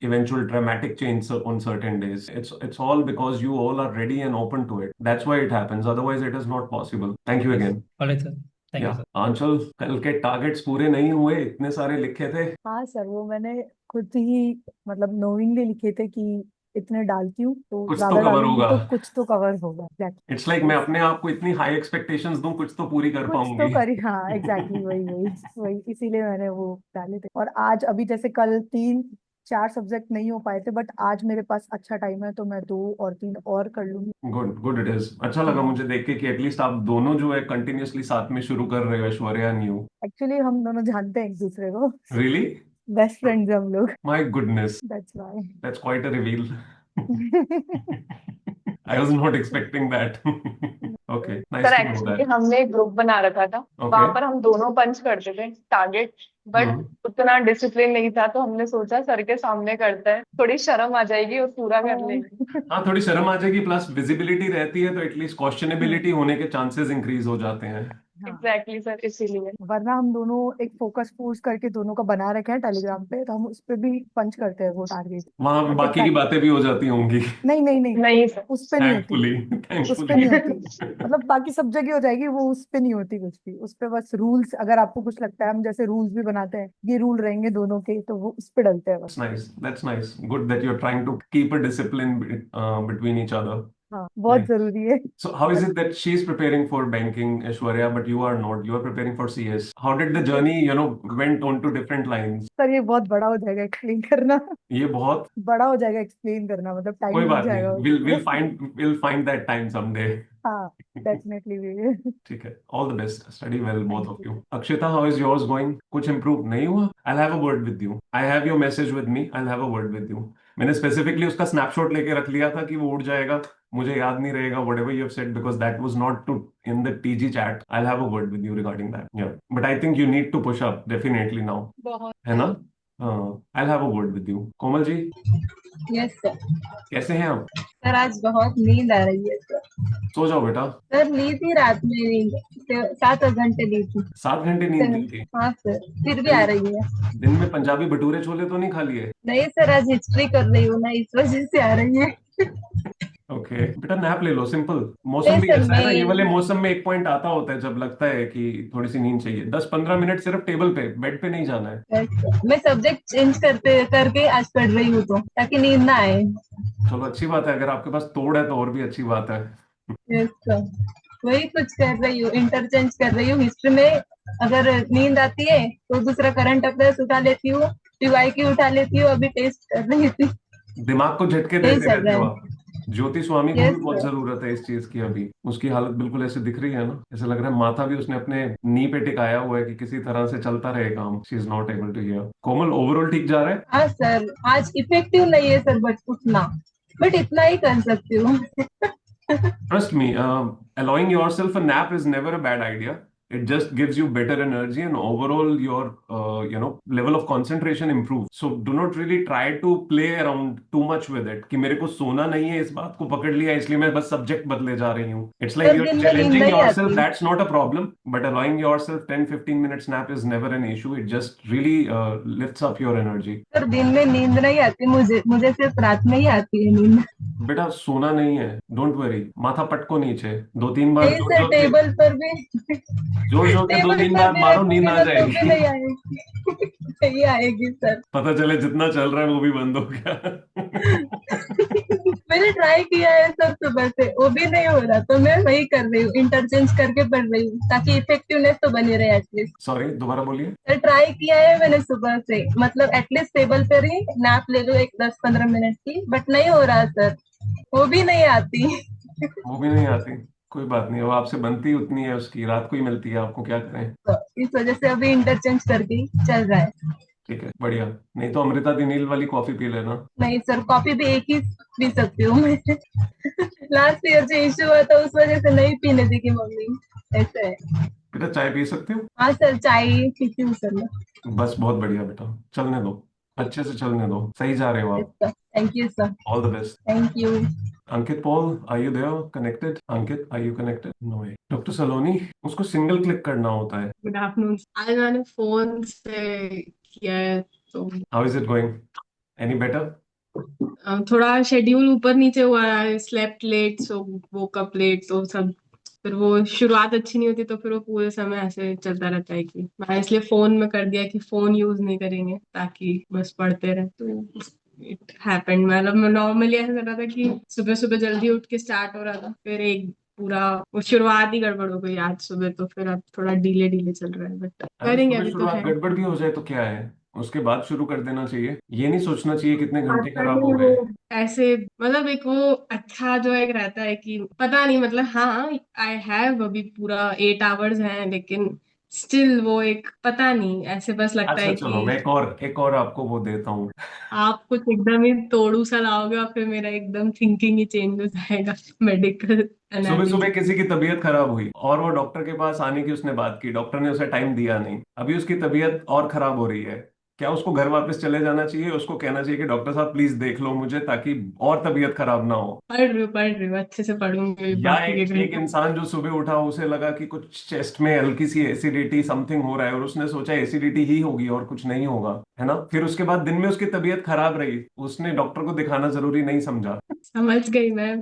eventual dramatic change on certain days. It's all because you all are ready and open to it. That's why it happens. Otherwise, it is not possible. Thank you Yes. again. All right, sir. Thank you, Yeah, sir. आंचल, कल के targets पूरे नहीं हुए, इतने सारे लिखे थे. हाँ सर, वो मैंने खुद ही मतलब नोइंगली लिखे थे कि इतने डालती हूँ तो कुछ तो ज्यादा कवर डालूंगी होगा. तो कुछ तो कवर होगा. एग्जैक्टली. इट्स लाइक मैं अपने आप को इतनी हाई एक्सपेक्टेशंस दूं, कुछ तो पूरी कर कुछ तो पाऊंगी. करी. हाँ एग्जैक्टली, वही वही वही, इसीलिए मैंने वो डाले थे. और आज अभी जैसे कल 3-4 सब्जेक्ट नहीं हो पाए थे, बट आज मेरे पास अच्छा टाइम है तो मैं 2 और 3 और कर लूंगी. Good good. इट इज अच्छा लगा मुझे देख के कि एटलीस्ट आप दोनों जो है कंटिन्यूअसली साथ में शुरू कर रहे हो, ऐश्वर्या एंड यू. एक्चुअली हम दोनों जानते हैं एक दूसरे को. रियली? बेस्ट फ्रेंड्स हम लोग. My goodness, that's why. That's quite a reveal. I was not expecting that. Okay, nice sir to know actually that. हमने एक ग्रुप बना रखा था, वहां ओके. पर हम दोनों पंच करते थे टारगेट, बट उतना डिसिप्लिन नहीं था, तो हमने सोचा सर के सामने करते हैं, थोड़ी शर्म आ जाएगी और पूरा कर लेंगे. हाँ, थोड़ी शर्म आ जाएगी, प्लस विजिबिलिटी रहती है तो एटलीस्ट क्वेश्चनेबिलिटी होने के चांसेस इंक्रीज हो जाते हैं. हाँ, एग्जैक्टली सर, इसीलिए। वरना हम दोनों एक फोकस फोर्स करके दोनों का बना रखे हैं टेलीग्राम पे, तो हम उस पे भी पंच करते हैं वो टारगेट। वहां पे बट बाकी की बातें भी हो जाती होंगी। नहीं नहीं नहीं, नहीं सर। उस पे नहीं होती, थैंकफुली उस पे नहीं होती। थैंकफुली मतलब बाकी सब जगह हो जाएगी, वो उस पे नहीं होती कुछ भी। उस पे बस रूल्स, अगर आपको कुछ लगता है, हम जैसे रूल्स भी बनाते हैं, ये रूल रहेंगे दोनों के, तो वो उस पे डलते हैं बस। That's nice. That's nice. Good that you're trying to keep a discipline between each other. हाँ, बहुत Nice. जरूरी है। So how is it that she's preparing for banking, Aishwarya, but you are not? You are preparing for CS. How did the journey, went on to different lines? Sir ये बहुत बड़ा हो जाएगा explain करना। ये बहुत बड़ा हो जाएगा एक्सप्लेन करना, मतलब टाइम कोई लग बात नहीं. जाएगा We'll उसमें। find that time someday. हाँ, डेफिनेटली भी। ठीक है. All the best. Study well, both thank of you. you. Akshita, how is yours going? कुछ improve नहीं हुआ? I'll have a word with you. I have your message with me. I'll have a word with you. मैंने specifically उसका snapshot लेके रख लिया था कि वो उड़ जाएगा. मुझे याद नहीं रहेगा whatever you have said because that was not to in the TG chat. I'll have a word with you regarding that. Yeah. But I think you need to push up definitely now. बहुत। है ना? हाँ. I'll have a word with you. Komal ji, yes sir. कैसे हैं आप? Sir आज बहुत नींद आ रही है सर। सो जाओ बेटा. सर ली थी रात में नींद, 7 घंटे ली थी। 7 घंटे नींद ली थी. हाँ सर, फिर भी आ दिन रही है। दिन में पंजाबी भटूरे छोले तो नहीं खा लिए? नहीं सर, आज हिस्ट्री कर रही हूँ ना, इस वजह से आ रही है। ओके बेटा, नैप ले लो. सिंपल. मौसम नहीं भी सर, ऐसा है ना, ये वाले मैं मौसम में एक पॉइंट आता होता है जब लगता है कि थोड़ी सी नींद चाहिए. 10-15 मिनट सिर्फ टेबल पे, बेड पे नहीं जाना है. मैं सब्जेक्ट चेंज करते करके आज पढ़ रही हूँ, तो ताकि नींद ना आए। चलो अच्छी बात है. अगर आपके पास तोड़ है तो और भी अच्छी बात है. यस सर, वही कुछ कर रही हूँ, इंटरचेंज कर रही हूँ। हिस्ट्री में अगर नींद आती है तो दूसरा करंट अफेयर्स उठा लेती हूँ, पीवाईक्यू उठा लेती हूँ, अभी टेस्ट कर रही थी। दिमाग को झटके यही देते चल रहते रहा हो है। आप. ज्योति स्वामी को भी यस बहुत सर। जरूरत है इस चीज की. अभी उसकी हालत बिल्कुल ऐसे दिख रही है ना, ऐसे लग रहा है माथा भी उसने अपने नी पे टिकाया हुआ है कि किसी तरह से चलता रहे काम. She is not able to hear. Komal, overall ठीक जा रहा है? हाँ सर, आज इफेक्टिव नहीं है सर बट उतना, बट इतना ही कर सकती हूँ। Trust me, allowing yourself a nap is never a bad idea. It just gives you better energy and overall your, level of concentration improves. So do not really try to play around too much with it. कि मेरे को सोना नहीं है, इस बात को पकड़ लिया इसलिए मैं बस सब्जेक्ट बदले जा रही हूँ. It's like सर you're दिन में नींद challenging नहीं yourself. आती। That's not a problem. But allowing yourself 10-15 minutes nap is never an issue. It just really lifts up your energy. Sir दिन में नींद नहीं आती, मुझे मुझे सिर्फ रात में ही आती है नींद। बेटा सोना नहीं है. Don't worry. माथा पटको नीचे 2-3 बार नहीं जोर सर, जोर से, टेबल पर भी जोर जोर के दो टेबल तीन पर बार भी मारो, नींद रखूंगी आ ना तो भी जाएगी. नहीं आएगी। नहीं आएगी सर। पता चले जितना चल रहा है वो भी बंद हो गया. मैंने ट्राई किया है सर सुबह से, वो भी नहीं हो रहा, तो मैं वही कर रही हूँ, इंटरचेंज करके पढ़ रही हूँ ताकि इफेक्टिवनेस तो बनी रहे एटलीस्ट। सॉरी, दोबारा बोलिए. सर ट्राई किया है मैंने सुबह से, मतलब एटलीस्ट टेबल पर ही नैप ले लो एक 10-15 मिनट की, बट नहीं हो रहा सर, वो भी नहीं आती। वो भी नहीं आती. कोई बात नहीं, वो आपसे बनती उतनी है उसकी, रात को ही मिलती है आपको, क्या करें. तो इस वजह से अभी इंटरचेंज करके ही चल रहा है। ठीक है, बढ़िया. नहीं तो अमृता दिनील वाली कॉफी पी लेना. नहीं सर, कॉफी भी एक ही पी सकती हूँ मैं। लास्ट ईयर जो इशू हुआ था उस वजह से नहीं पीने दी कि मम्मी, ऐसा है। बेटा चाय पी सकते हो? हाँ सर, चाय पीती हूँ सर मैं। बस बहुत बढ़िया बेटा. चलने दो, अच्छे से चलने दो. सही जा रहे हो आप. Thank you sir. All the best. Thank you. Ankit Paul, are you there? Connected? Ankit, are you connected? No way. Dr. Saloni, उसको सिंगल क्लिक करना होता है. Good afternoon. आज मैंने फोन से किया है तो How is it going? Any better? थोड़ा शेड्यूल ऊपर नीचे हुआ है, स्लेप्ट लेट सो वोक अप लेट, तो सब फिर वो शुरुआत अच्छी नहीं होती तो फिर वो पूरे समय ऐसे चलता रहता है कि मैं इसलिए फोन में कर दिया कि फोन यूज नहीं करेंगे ताकि बस पढ़ते रहे, तो इट हैपेंड। मतलब नॉर्मली ऐसा कर रहा था कि सुबह सुबह जल्दी उठ के स्टार्ट हो रहा था, फिर एक पूरा वो शुरुआत ही गड़बड़ हो गई आज सुबह, तो फिर अब थोड़ा डीले डीले चल रहा है, बट अरे करेंगे सुबह अभी तो शुरुआत है। गड़बड़ भी हो जाए तो क्या है, उसके बाद शुरू कर देना चाहिए. ये नहीं सोचना चाहिए कितने घंटे आजकल खराब हो वो गए. ऐसे मतलब एक वो अच्छा जो एक रहता है कि पता नहीं, मतलब हाँ आई हैव अभी पूरा 8 आवर्स हैं, लेकिन स्टिल वो एक पता नहीं, ऐसे बस लगता अच्छा है चलो, मैं कि एक और आपको वो देता हूँ. आप कुछ एकदम ही तोड़ू सा लाओगे और फिर मेरा एकदम थिंकिंग ही चेंज हो जाएगा। मेडिकल सुबह सुबह एनालिसिस। किसी की तबीयत खराब हुई और वो डॉक्टर के पास आने की उसने बात की, डॉक्टर ने उसे टाइम दिया नहीं, अभी उसकी तबीयत और खराब हो रही है. क्या उसको घर वापस चले जाना चाहिए, उसको कहना चाहिए कि डॉक्टर साहब प्लीज देख लो मुझे ताकि और तबीयत खराब ना हो? पढ़ रही हूँ अच्छे से पढ़ूंगी या बाकी के एक घंटे। इंसान जो सुबह उठा, उसे लगा कि कुछ चेस्ट में हल्की सी एसिडिटी समथिंग हो रहा है और उसने सोचा एसिडिटी ही होगी और कुछ नहीं होगा, है ना? फिर उसके बाद दिन में उसकी तबीयत खराब रही, उसने डॉक्टर को दिखाना जरूरी नहीं समझा। समझ गई मैं।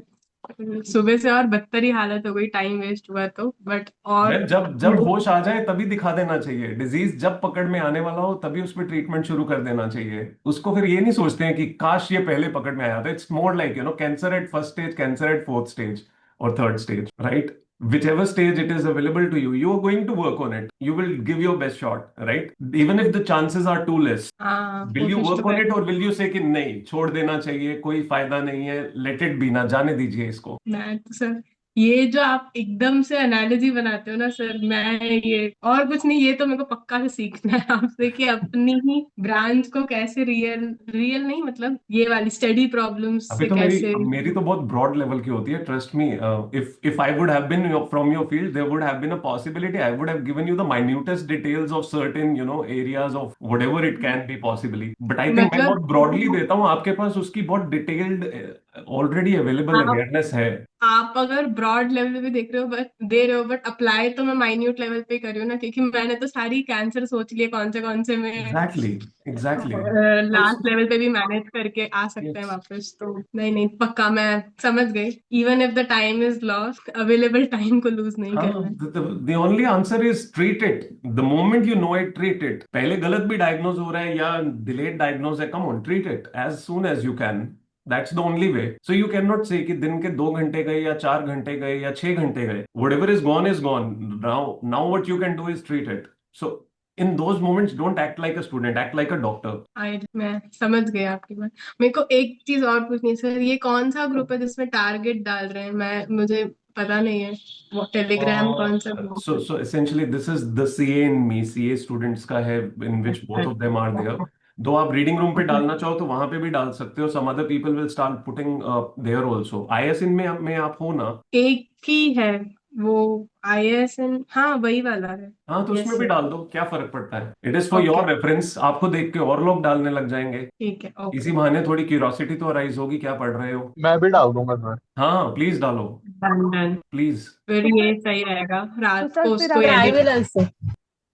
सुबह से और बदतर ही हालत हो गई, टाइम वेस्ट हुआ तो, बट और मैम जब जब होश आ जाए तभी दिखा देना चाहिए। डिजीज जब पकड़ में आने वाला हो तभी उस पर ट्रीटमेंट शुरू कर देना चाहिए। उसको फिर ये नहीं सोचते हैं कि काश ये पहले पकड़ में आया था। It's more like cancer at first stage, cancer at fourth stage और third stage, right? Whichever stage it is available to you, you are going to work on it. You will give your best shot, right? Even if the chances are too less. हाँ, Will you कोशिश तो work on it कर। or will you say कि नहीं, छोड़ देना चाहिए, कोई फायदा नहीं है, let it be, ना जाने दीजिए इसको? मैं तो सर, ये जो आप एकदम से एनालॉजी बनाते हो ना सर, मैं ये और कुछ नहीं, ये तो मेरे को पक्का से सीखना है आपसे कि अपनी ही ब्रांच को कैसे रियल रियल नहीं, मतलब ये वाली स्टडी प्रॉब्लम्स अभी से तो मेरी कैसे। मेरी तो बहुत ब्रॉड लेवल की होती है, trust me. If I would have been from your field, there would have been a possibility, I would have given you the minutest details of certain areas of whatever it can be possibly. But I think मैं मतलब बहुत broadly देता हूँ, आपके पास उसकी बहुत detailed already available आप awareness है। आप अगर ब्रॉड लेवल पे देख रहे हो बट दे रहे हो, बट अप्लाई तो मैं माइन्यूट लेवल पे कर रही हूँ ना, क्योंकि मैंने तो सारी कैंसर सोच लिए कौन से में एग्जैक्टली, एग्जैक्टली। लास्ट लेवल पे भी मैनेज करके आ सकते हैं वापस। तो नहीं नहीं, पक्का मैं समझ गई। Even if the time is lost, available time को लूज नहीं हाँ, करना है। the only answer is treat it. The moment you know it, treat it. पहले गलत भी डायग्नोज हो रहा है या डिलेड डायग्नोज है, come on, treat it as soon as you can. That's the only way. So you cannot say कि दिन के 2 घंटे गए या 4 घंटे गए या 6 घंटे गए. Whatever is gone is gone. Now what you can do is treat it. So in those moments, don't act like a student, act like a doctor. मैं समझ गई आपकी बात। मेरे को एक चीज और पूछनी है सर, ये कौन सा ग्रुप है जिसमें टारगेट डाल रहे हैं? मुझे पता नहीं है वो टेलीग्राम कौन सा ग्रुप है। So essentially this is the CA in me, CA students का है, in which both of them are there. दो आप रीडिंग रूम पे डालना चाहो तो वहां पे भी डाल सकते हो. Some other people will start putting there also. IS in में आप हो ना? एक ही है वो, ISN, हाँ वही वाला है। हाँ, तो यस उसमें भी सर। डाल दो, क्या फर्क पड़ता है? It is for okay, your reference. आपको देख के और लोग डालने लग जाएंगे. ठीक है, इसी ओके। बहाने थोड़ी क्यूरियोसिटी तो अराइज होगी, क्या पढ़ रहे हो. मैं भी डाल दूंगा सर। हाँ प्लीज डालो, डन डन। प्लीज. फिर ये सही रहेगा, तो रात सर को फिर उसको आप I edit. Will also.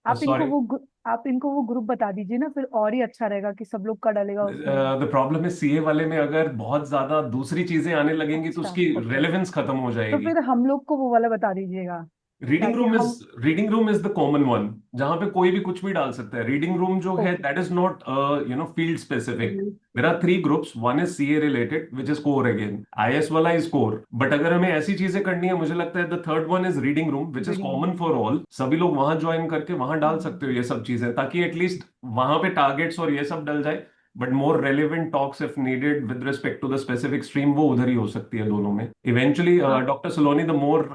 Sorry. आप इनको वो ग्रुप बता दीजिए ना, फिर और ही अच्छा रहेगा कि सब लोग का डलेगा उसमें। द प्रॉब्लम है सीए वाले में अगर बहुत ज्यादा दूसरी चीजें आने लगेंगी तो अच्छा, उसकी ओके। रेलेवेंस खत्म हो तो जाएगी. फिर हम लोग को वो वाला बता दीजिएगा रीडिंग ताकि रूम इज हम। Reading room is the common one, जहां पे कोई भी कुछ भी डाल सकता है. रीडिंग रूम जो है okay. That is not field specific. There are 3 groups. One is CA related which is core again. IS वाला इज कोर. बट अगर हमें ऐसी चीजें करनी है, मुझे लगता है the third one is reading room which is reading room. Common for all. सभी लोग वहां ज्वाइन करके वहां डाल सकते हो ये सब चीजें, ताकि एटलीस्ट वहां पे टारगेट्स और ये सब डल जाए. But more relevant talks if needed with respect to the specific stream, वो उधर ही हो सकती है दोनों में. Eventually doctor Saloni, the more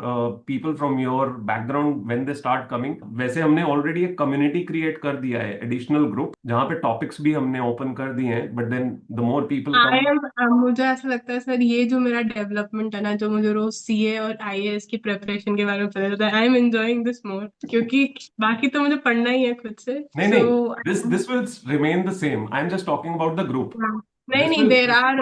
people from your background when they start coming, वैसे हमने ऑलरेडी एक कम्युनिटी क्रिएट कर दिया है, एडिशनल ग्रुप, जहां पे टॉपिक्स भी हमने ओपन कर दिए हैं. But then the more people I come. Um, मुझे ऐसा लगता है सर, ये जो मेरा डेवलपमेंट है ना, जो मुझे रोज सीए और आईएएस की प्रिपरेशन के बारे में पता चलता है, I am enjoying this more, क्योंकि बाकी तो मुझे पढ़ना ही है खुद से। नहीं सो नहीं, this will remain the same. I am just talking about the group. नहीं दिस नहीं, विल. देर आर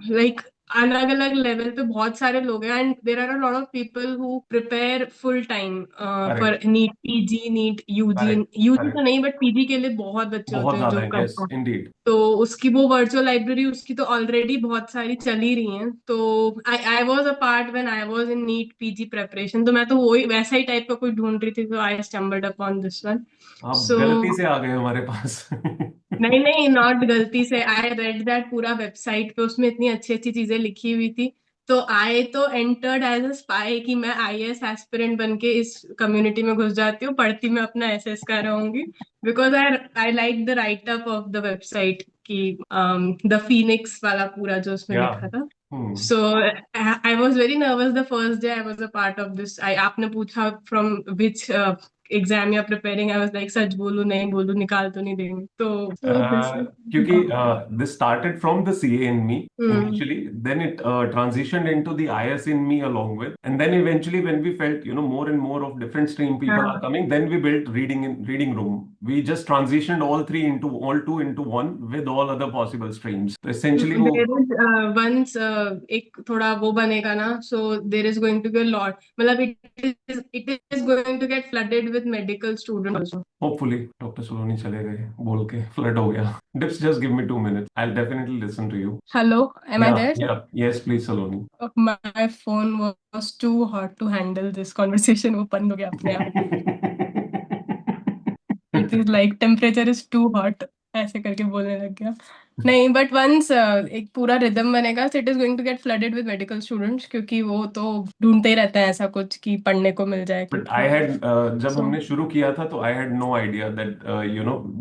लाइक अलग अलग लेवल पे बहुत सारे लोग हैं, and there are a lot of people who prepare full time for correct, NEET PG, NEET UG. Correct, UG तो करेक्ट. नहीं, बट पीजी के लिए बहुत बच्चे बहुत होते हैं ज्यादा जो है, करते यस हैं। इंडीड. तो उसकी वो वर्चुअल लाइब्रेरी उसकी तो ऑलरेडी बहुत सारी चली रही हैं। तो I I was a part when I was in NEET PG preparation, तो मैं तो वही वैसा ही टाइप का कोई ढूंढ रही थी, तो आई स्टम्बल्ड अपॉन दिस वन। आप सो गलती से आ गए हमारे पास. नहीं नहीं, नॉट गलती से, आई रेड दैट पूरा वेबसाइट पे, उसमें इतनी अच्छी अच्छी चीजें लिखी हुई थी। तो आई तो एंटर्ड एज अ स्पाई कि मैं आईएएस एस्पिरेंट बन के इस कम्युनिटी में घुस जाती हूँ, पढ़ती मैं अपना एसएस कर रहूंगी, because I I like the write up of the website की, द फीनिक्स वाला पूरा जो उसमें या. लिखा था। Hmm. So I was very nervous the first day I was a part of this. I आपने पूछा फ्रॉम विच एग्जाम या प्रिपेयरिंग, आई वाज लाइक सच बोलूं नहीं बोलूं, निकाल तो नहीं देंगे। तो दिस क्योंकि this started from the CA in me hmm. initially, then it transitioned into the IS in me along with, and then eventually when we felt more and more of different stream people are हाँ coming, then we built reading room, We just transitioned all two into one with all other possible streams. तो essentially वो There is once एक थोड़ा वो बनेगा ना, so there is going to be a lot, मतलब it is going to get flooded with medical students also. hopefully Dr. Saloni चले गए बोल के flood हो गया. Dips, just give me 2 minutes. I'll definitely listen to you. Hello, am I Yeah, there? yeah, yes, please, Saloni. My phone was too hot to handle this conversation. वो बंद हो गया अपने आप. It is like temperature is too hot, ऐसे करके बोलने लग गया. नहीं, बट वंस एक पूरा रिदम बनेगा, so it is going to get flooded with medical students, क्योंकि वो तो ढूंढते ही रहते हैं ऐसा कुछ कि पढ़ने को मिल जाए But क्योंकि I had जब so हमने शुरू किया था तो I had no idea that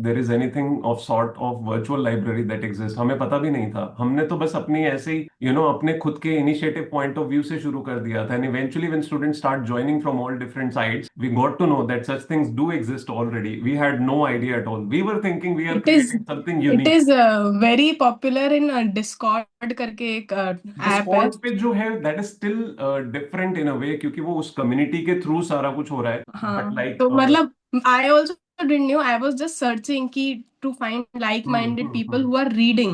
there is anything of sort of virtual library that exists. हमें पता भी नहीं था. हमने तो बस अपनी ऐसे ही अपने खुद के initiative point of view से शुरू कर दिया था. And eventually when students start joining from all different sides, we got to know that such things do exist already. We had no idea at all. We were thinking we are it is creating something unique. very popular in Discord करके एक app है. Discord पे जो है that is still different in a way क्योंकि वो उस community के थ्रू सारा कुछ हो रहा है बट हाँ, लाइक तो मतलब I also didn't know, I was just searching कि to find like-minded people who are reading,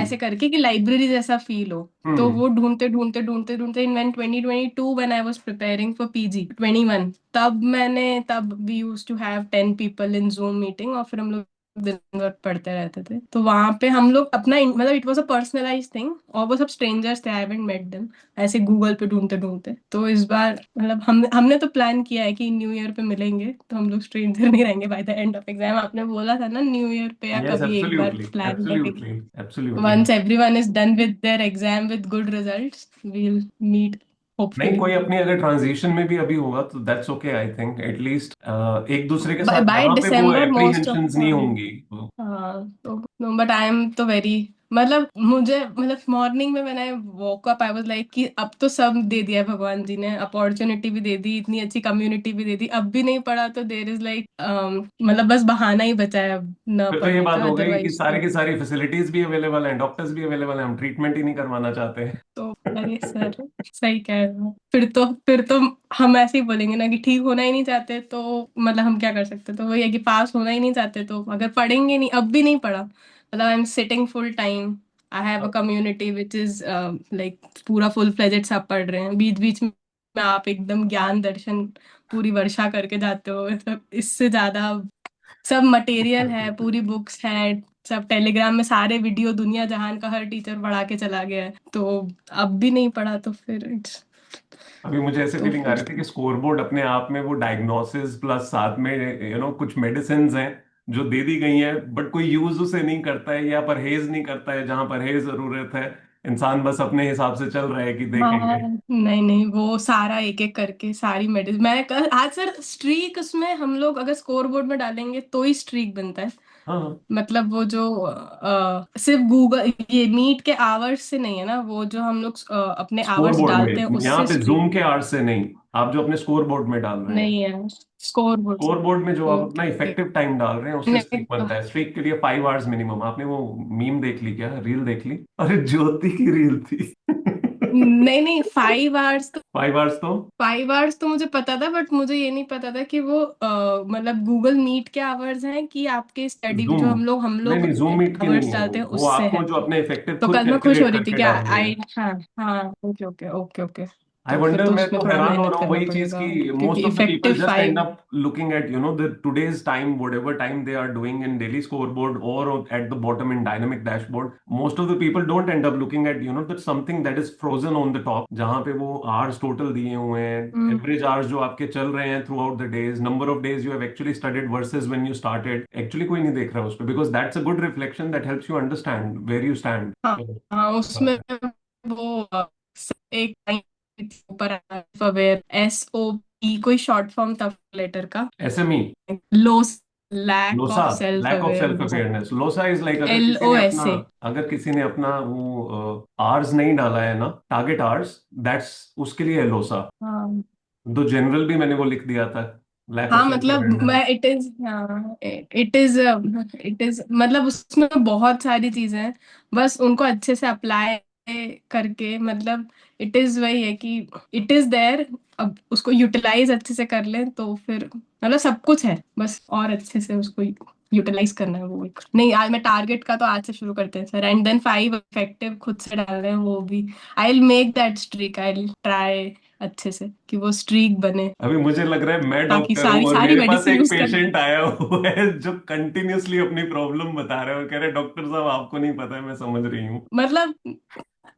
ऐसे करके कि लाइब्रेरी जैसा फील हो. तो वो ढूंढते ढूंढते ढूंढते ढूंढते इन 2022 when I was preparing for PG 21, तब we used to have 10 people in Zoom meeting और फिर हम लोग दिन भर पढ़ते रहते थे. तो वहां पे हम लोग अपना मतलब it was a personalize thing, और वो सब स्ट्रेंजर्स थे, आई हैवंट मेट देम, ऐसे गूगल पे ढूंढते ढूंढते. तो इस बार मतलब हमने तो प्लान किया है कि न्यू ईयर पे मिलेंगे, तो हम लोग स्ट्रेंजर नहीं रहेंगे by the end of exam. आपने बोला था ना न्यू ईयर पे या यस कभी एक बार एब्सोल्युटली प्लान करेंगे. Absolutely absolutely once everyone is done with their exam with good results, we will meet नहीं होपफुली कोई अपनी अगर ट्रांजिशन में भी अभी होगा तो that's okay I think at least एक दूसरे के साथ बाय जहाँ पे वो डिसम्बर मोस्ट ऑफ. एप्रीहेंशंस नहीं होंगी. हाँ, तो नो, बट आई एम तो वेरी, मतलब मुझे मतलब मॉर्निंग में मैंने woke up, I was like कि अब तो सब दे दिया है भगवान जी ने, अपॉर्चुनिटी भी दे दी, इतनी अच्छी कम्युनिटी भी दे दी, अब भी नहीं पढ़ा तो देर इज लाइक मतलब बस बहाना ही बचा है अब न फिर तो ये पढ़ने बात का, हो गई कि अदरवाइज सारी तो. की सारी फैसिलिटीज भी अवेलेबल हैं, डॉक्टर्स भी अवेलेबल हैं, हम ट्रीटमेंट ही नहीं करवाना चाहते. तो अरे सर, सही कह रहे हो. फिर तो हम ऐसे ही बोलेंगे ना कि ठीक होना ही नहीं चाहते, तो मतलब हम क्या कर सकते. तो वही है कि पास होना ही नहीं चाहते, तो अगर पढ़ेंगे नहीं, अब भी नहीं पढ़ा, मतलब I am sitting full time. I have a community which is like पूरा फुल फ्लेजेड सब पढ़ रहे हैं. बीच बीच में आप एकदम ज्ञान दर्शन पूरी वर्षा करके जाते हो, मतलब इससे ज्यादा सब मटेरियल है, पूरी बुक्स है, सब टेलीग्राम में सारे वीडियो, दुनिया जहान का हर टीचर पढ़ा के चला गया है. तो अब भी नहीं पढ़ा तो फिर इट्स, अभी मुझे ऐसे तो फीलिंग आ फिर रही थी कि स्कोर बोर्ड अपने आप में वो डायग्नोसिस प्लस साथ में कुछ मेडिसिन हैं जो दे दी गई हैं बट कोई यूज उसे नहीं करता है या परहेज नहीं करता है जहां परहेज जरूरत है. इंसान बस अपने हिसाब से चल रहा है कि हाँ, देखेंगे. नहीं नहीं, वो सारा एक एक करके सारी मेडिसिन मैं आज सर स्ट्रीक, उसमें हम लोग अगर स्कोर बोर्ड में डालेंगे तो ही स्ट्रीक बनता है. हाँ मतलब वो जो सिर्फ गूगल ये मीट के आवर्स से नहीं है ना, वो जो हम लोग अपने स्कोर आवर्स बोर्ड डालते हैं में यहाँ उससे पे स्ट्रीक जूम के आवर्स से नहीं, आप जो अपने स्कोर बोर्ड में डाल रहे हैं नहीं है. स्कोर बोर्ड से. स्कोर बोर्ड में जो आप अपना ओके. इफेक्टिव टाइम डाल रहे हैं उससे नहीं स्ट्रीक बनता है. स्ट्रीक के लिए 5 आवर्स मिनिमम. आपने वो मीम देख ली क्या, रील देख ली? अरे ज्योति की रील थी. नहीं नहीं, 5 आवर्स तो 5 आवर्स तो 5 आवर्स तो मुझे पता था, बट मुझे ये नहीं पता था कि वो मतलब गूगल मीट के आवर्स हैं कि आपके स्टडी जूम जो हम नहीं लोग नहीं जूम मीट की नहीं आवर्स है डालते हैं वो उससे आपको है. जो अपने इफेक्टिव तो खुद कल मैं खुश हो कैलकुलेट रही थी करके क्या, डालने हैं. आई हाँ हाँ, ओके ओके ओके ओके. आई तो फिर वंडर, तो मैं उसमें तो थोड़ा हैरान हो मेहनत रहा हूँ करना वही चीज पड़ेगा, की क्योंकि most of the people effective just and 5. Up looking at the today's time whatever time they are doing in daily scoreboard or at the bottom in dynamic dashboard. Most of the people don't end up looking at that something that is frozen on the top जहाँ पे वो hours total दिए हुए हैं, average hours जो आपके चल रहे हैं throughout the days, number of days you have actually studied versus when you started. Actually कोई नहीं देख रहा उस पे because that's a good reflection that helps you understand where you stand. हाँ So, हाँ, उसमें वो एक ऊपर अवेयर, SOP कोई शॉर्ट फॉर्म था लेटर का, SME लो lack LOSA, of self lack of self awareness, awareness. LOSA is like LOSA. अगर किसी ने अपना वो आर्स नहीं डाला है ना, टारगेट आर्स, दैट्स उसके लिए है लोसा. हाँ तो जनरल भी मैंने वो लिख दिया था, लैक ऑफ हाँ, सेल्फ मतलब अवेयरनेस. मैं इट इज मतलब उसमें बहुत सारी चीजें हैं, बस उनको अच्छे से अप्लाई करके, मतलब इट इज वही है कि इट इज देयर, अब उसको यूटिलाइज अच्छे से कर लें तो फिर मतलब सब कुछ है, बस और अच्छे से उसको यूटिलाइज करना है वो एक। नहीं, आज मैं टारगेट का तो आज से शुरू करते हैं सर, एंड देन 5 इफेक्टिव खुद से डाल रहे हैं वो भी। I will make that streak, I will try अच्छे से कि वो स्ट्रीक बने, अभी मुझे लग रहा है मैं ताकि डॉक्टर हूँ सारी और सारी मेरे पास मेडिसिन एक यूज कर। पेशेंट आया हुआ है जो कंटिन्यूअसली अपनी प्रॉब्लम बता रहे हो, कह रहे डॉक्टर साहब आपको नहीं पता है, मैं समझ रही हूँ। मतलब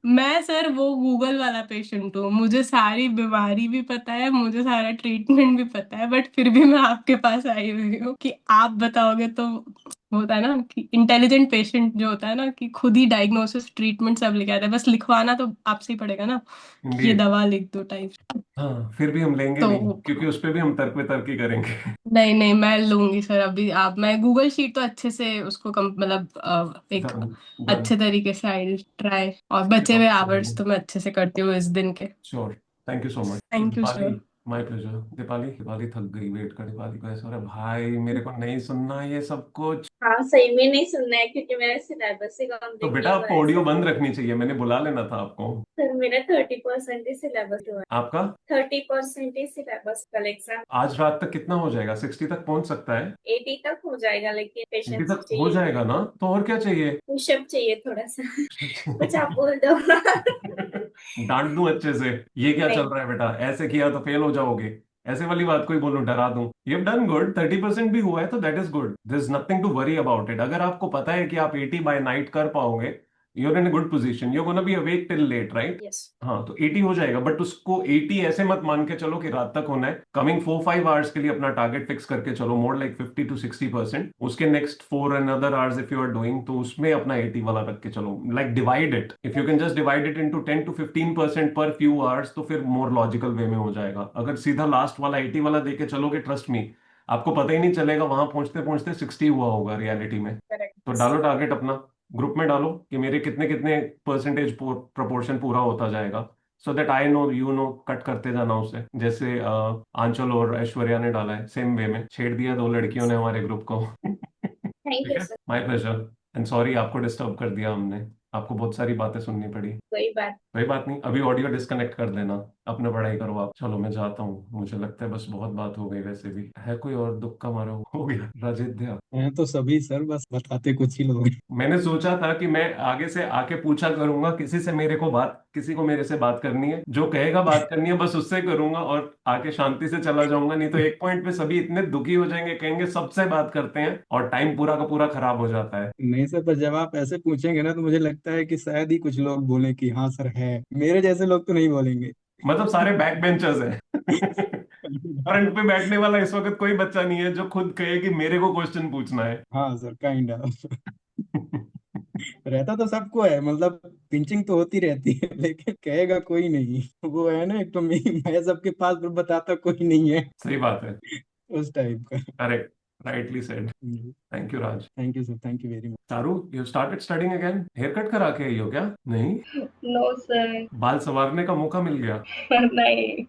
मैं सर वो गूगल वाला पेशेंट हूँ, मुझे सारी बीमारी भी पता है, मुझे सारा ट्रीटमेंट भी पता है, बट फिर भी मैं आपके पास आई हुई हूँ कि आप बताओगे तो। होता है ना कि इंटेलिजेंट पेशेंट जो होता है ना, कि खुद ही डायग्नोसिस ट्रीटमेंट सब लिख आता है, बस लिखवाना तो आपसे ही पड़ेगा ना कि ये इंडीड। दवा लिख दो टाइप। हाँ, फिर भी हम लेंगे नहीं तो क्योंकि उस पे भी हम तर्क वितर्क ही करेंगे। नहीं नहीं, मैं लूंगी सर अभी। आप, मैं गूगल शीट तो अच्छे से उसको मतलब एक डन। डन। अच्छे तरीके से आई ट्राई, और बचे हुए आवर्स तो मैं अच्छे से करती हूँ इस दिन के। Sure. Thank you so much thank you Deepali. Sir. My pleasure. Deepali, Deepali थक गई वेट कर। दीपाली को ऐसा हो रहा है भाई मेरे को नहीं सुनना ये सब कुछ। हाँ सही में नहीं सुनना है क्योंकि मेरा सिलेबस ही तो कंप्लीट बेटा नहीं हुआ आपको है ऑडियो सर। बंद रखनी चाहिए, मैंने बुला लेना था आपको। सर मेरा 30% ही सिलेबस हुआ है। आपका 30% ही सिलेबस कल एग्जाम। आज रात तक कितना हो जाएगा? 60 तक पहुंच सकता है? 80 तक हो जाएगा लेकिन 80 पेशेंस तक हो चाहिए। जाएगा ना? तो और क्या चाहिए? पुशअप चाहिए थोड़ा सा। कुछ आप बोल दो। डांट दूं अच्छे से? ये क्या चल नहीं। रहा है बेटा? ऐसे किया तो फेल हो जाओगे? ऐसे वाली बात कोई बोलूं, डरा दूं? यू हैव डन गुड, 30% भी हुआ है तो that is good, there is nothing to worry about it. अगर आपको पता है कि आप 80 बाय नाइट कर पाओगे, you're in a good position, you're gonna be awake till late, right? Yes. हाँ, तो 80 हो जाएगा, बट उसको 80 ऐसे मत मान के चलो कि रात तक होना है। कमिंग 4-5 आवर्स के लिए अपना टारगेट फिक्स करके चलो, मोर लाइक 50 to 60%। उसके next 4 and other hours if you are doing, तो उसमें अपना 80 वाला रख के चलो। Like divide it, if you can just divide it into 10 to 15% पर फ्यू आवर्स, तो फिर मोर लॉजिकल वे में हो जाएगा। अगर सीधा लास्ट वाला 80 वाला दे के चलोगे, ट्रस्ट मी, आपको पता ही नहीं चलेगा, वहां पहुंचते पहुंचते 60 हुआ होगा रियलिटी में। तो करेक्ट। डालो टारगेट अपना, ग्रुप में डालो कि मेरे कितने कितने परसेंटेज प्रपोर्शन पूरा होता जाएगा, so that I know you know, cut करते जाना उसे। जैसे आंचल और ऐश्वर्या ने डाला है, सेम वे में छेड़ दिया 2 लड़कियों ने हमारे ग्रुप को। थैंक ठीक यू है, sir. My pleasure. And sorry आपको डिस्टर्ब कर दिया हमने, आपको बहुत सारी बातें सुननी पड़ी। कोई बात। कोई बात नहीं, अभी ऑडियो डिस्कनेक्ट कर देना, अपना पढ़ाई करो आप। चलो मैं जाता हूँ, मुझे लगता है बस बहुत बात हो गई। वैसे भी है कोई और दुख का मारा हो गया? राजिद्या। हैं तो सभी सर, बस बताते कुछ ही लोग हैं। मैंने सोचा था कि मैं आगे से आके पूछा करूंगा किसी से, मेरे को बात, किसी को मेरे से बात करनी है, जो कहेगा बात करनी है बस उससे करूंगा और आके शांति से चला जाऊंगा। नहीं तो एक पॉइंट पे सभी इतने दुखी हो जाएंगे, कहेंगे सबसे बात करते हैं, और टाइम पूरा का पूरा खराब हो जाता है। नहीं सर, पर जब आप ऐसे पूछेंगे ना तो मुझे लगता है कि शायद ही कुछ लोग बोले कि हाँ सर है। मेरे जैसे लोग तो नहीं बोलेंगे। मतलब सारे बैक बेंचर्स हैं। फ्रंट पे बैठने वाला इस वक्त कोई बच्चा नहीं है जो खुद कहे कि मेरे को क्वेश्चन पूछना है। हाँ सर, काइंड ऑफ। रहता तो सबको है, मतलब पिंचिंग तो होती रहती है, लेकिन कहेगा कोई नहीं। वो है ना, एक तो मैं सबके पास पर बताता कोई नहीं है, सही बात है। उस टाइप का। Correct. Rightly said. Thank you Raj. Thank you sir, thank you very much. Charu, you started studying again? Hair cut करा के आई हो क्या? नहीं, नो सर। बाल संवारने का मौका मिल गया? नहीं,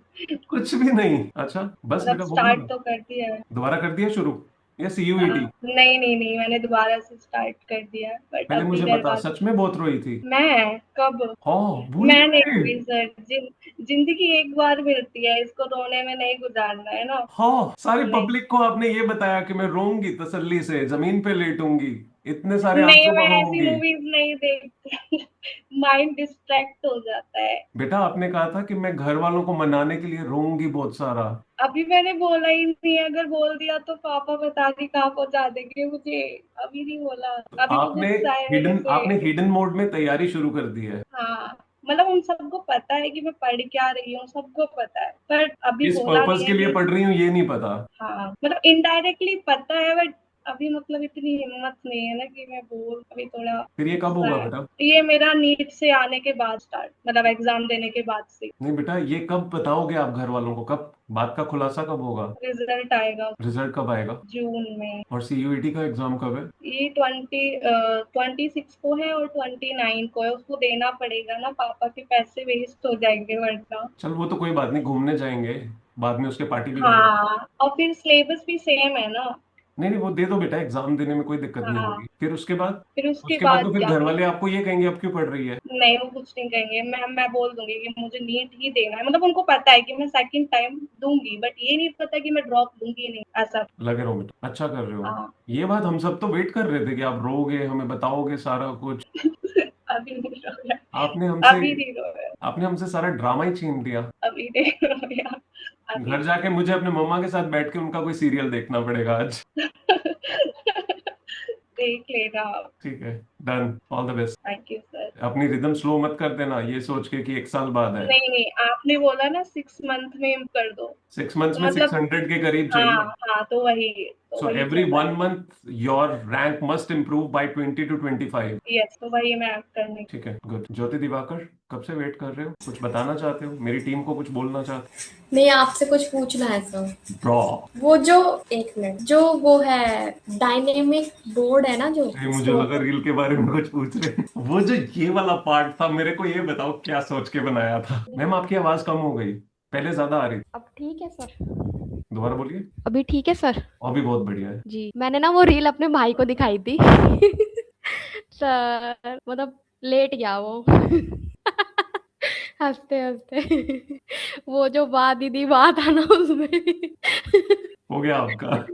कुछ भी नहीं? अच्छा, बस मतलब बेटा बहुत स्टार्ट बड़ा। तो कर दिया है। दोबारा कर दिया शुरू, या सीयूईटी? नहीं नहीं नहीं, मैंने दोबारा से स्टार्ट कर दिया है, बट पहले अभी मुझे बता, करवा। सच में बहुत रोई थी? मैं कब? हाँ, भूल मैं नहीं गए? हुई सर। जिंदगी एक बार मिलती है, इसको रोने में नहीं गुजारना है ना। हाँ, सारी नहीं पब्लिक को आपने ये बताया कि मैं रोऊंगी तसल्ली से, जमीन पे लेटूंगी, इतने सारे नहीं, आंसू मैं ऐसी बहाऊंगी। मूवीज नहीं देखती। माइंड डिस्ट्रैक्ट हो जाता है। बेटा आपने कहा था कि मैं घर वालों को मनाने के लिए रोऊंगी बहुत सारा। अभी मैंने बोला ही नहीं, अगर बोल दिया तो पापा बता दी कहाँ पहुंचा देंगे मुझे। अभी नहीं बोला। अभी वो आपने गुस्सा है मेरे हिडन पे। आपने हिडन मोड में तैयारी शुरू कर दी है। हाँ, मतलब उन सबको पता है कि मैं पढ़ क्या रही हूँ, सबको पता है, पर अभी किस बोला पर्पस नहीं के है लिए कि। पढ़ रही हूँ ये नहीं पता? हाँ, मतलब इनडायरेक्टली पता है, बट अभी मतलब इतनी हिम्मत नहीं है ना कि मैं बोल। अभी थोड़ा फिर ये कब गुस्सा होगा है। बेटा? ये मेरा नीट से आने के बाद स्टार्ट, मतलब एग्जाम देने के बाद से। नहीं बेटा, ये कब बताओगे आप घर वालों को? कब बात का खुलासा कब होगा? रिजल्ट आएगा रिजल्ट कब आएगा? जून में। और सीयूईटी का एग्जाम कब है? ये 26 को है और 29 को है, उसको देना पड़ेगा ना, पापा के पैसे वेस्ट हो जाएंगे वरना। चल वो तो कोई बात नहीं, घूमने जाएंगे बाद में, उसके पार्टी भी करेंगे। हाँ, और फिर सिलेबस भी सेम है ना। नहीं नहीं, वो दे दो बेटा, एग्जाम देने में कोई दिक्कत नहीं हाँ, होगी। फिर उसके बाद? फिर उसके उसके बाद तो बाद फिर क्या घर करें? वाले आपको ये कहेंगे अब क्यों पढ़ रही है। नहीं, वो कुछ नहीं कहेंगे। मैं बोल दूंगी कि मुझे नीट ही देना है, मतलब उनको पता है कि मैं सेकंड टाइम दूंगी, बट ये नहीं पता कि मैं ड्रॉप दूंगी नहीं, ऐसा। लगे रहो बेटा, अच्छा कर रहे हो। हाँ। ये बात हम सब तो वेट कर रहे थे कि आप रोगे, हमें बताओगे सारा कुछ। अभी नहीं रो रहा, आपने हमसे अभी नहीं रो रहा, आपने हमसे सारा ड्रामा ही छीन लिया। अभी नहीं रो रहा, अभी घर जाके मुझे अपने मम्मा के साथ बैठ के उनका कोई सीरियल देखना पड़ेगा आज। देख लेना आप। ठीक है, done, all the best. Thank you sir. अपनी रिदम स्लो मत कर देना ये सोच के कि 1 साल बाद है। नहीं नहीं, आपने बोला ना 6 मंथ में कर दो, 6 months तो में मतलब 600 के करीब हाँ चाहिए। हाँ, तो So वही every चल रहा 1 month your rank must improve by 20 to 25। है। यस, तो वही मैं करने। ठीक है, गुड। ज्योति दिवाकर, कब से वेट कर रहे हो? कुछ बताना चाहते हो? मेरी टीम को कुछ बोलना चाहते हो? नहीं, आपसे कुछ पूछना है सर। ड्रॉ। वो जो, एक मिनट, जो वो है डायनेमिक बोर्ड है ना, जो ये मुझे स्टोर लगा रील के बारे में कुछ पूछ रहे हैं। वो जो ये वाला पार्ट था, मेरे को ये बताओ क्या सोच के बनाया था? मैम आपकी आवाज कम हो गई, पहले ज्यादा आ रही थी। अब ठीक है सर? दोबारा बोलिए। अभी ठीक है सर? अभी बहुत बढ़िया है। जी, मैंने ना वो रील अपने भाई को दिखाई थी। सर मतलब लेट गया वो। हंसते हंसते। वो जो बात दीदी बात था ना उसमें। हो गया आपका?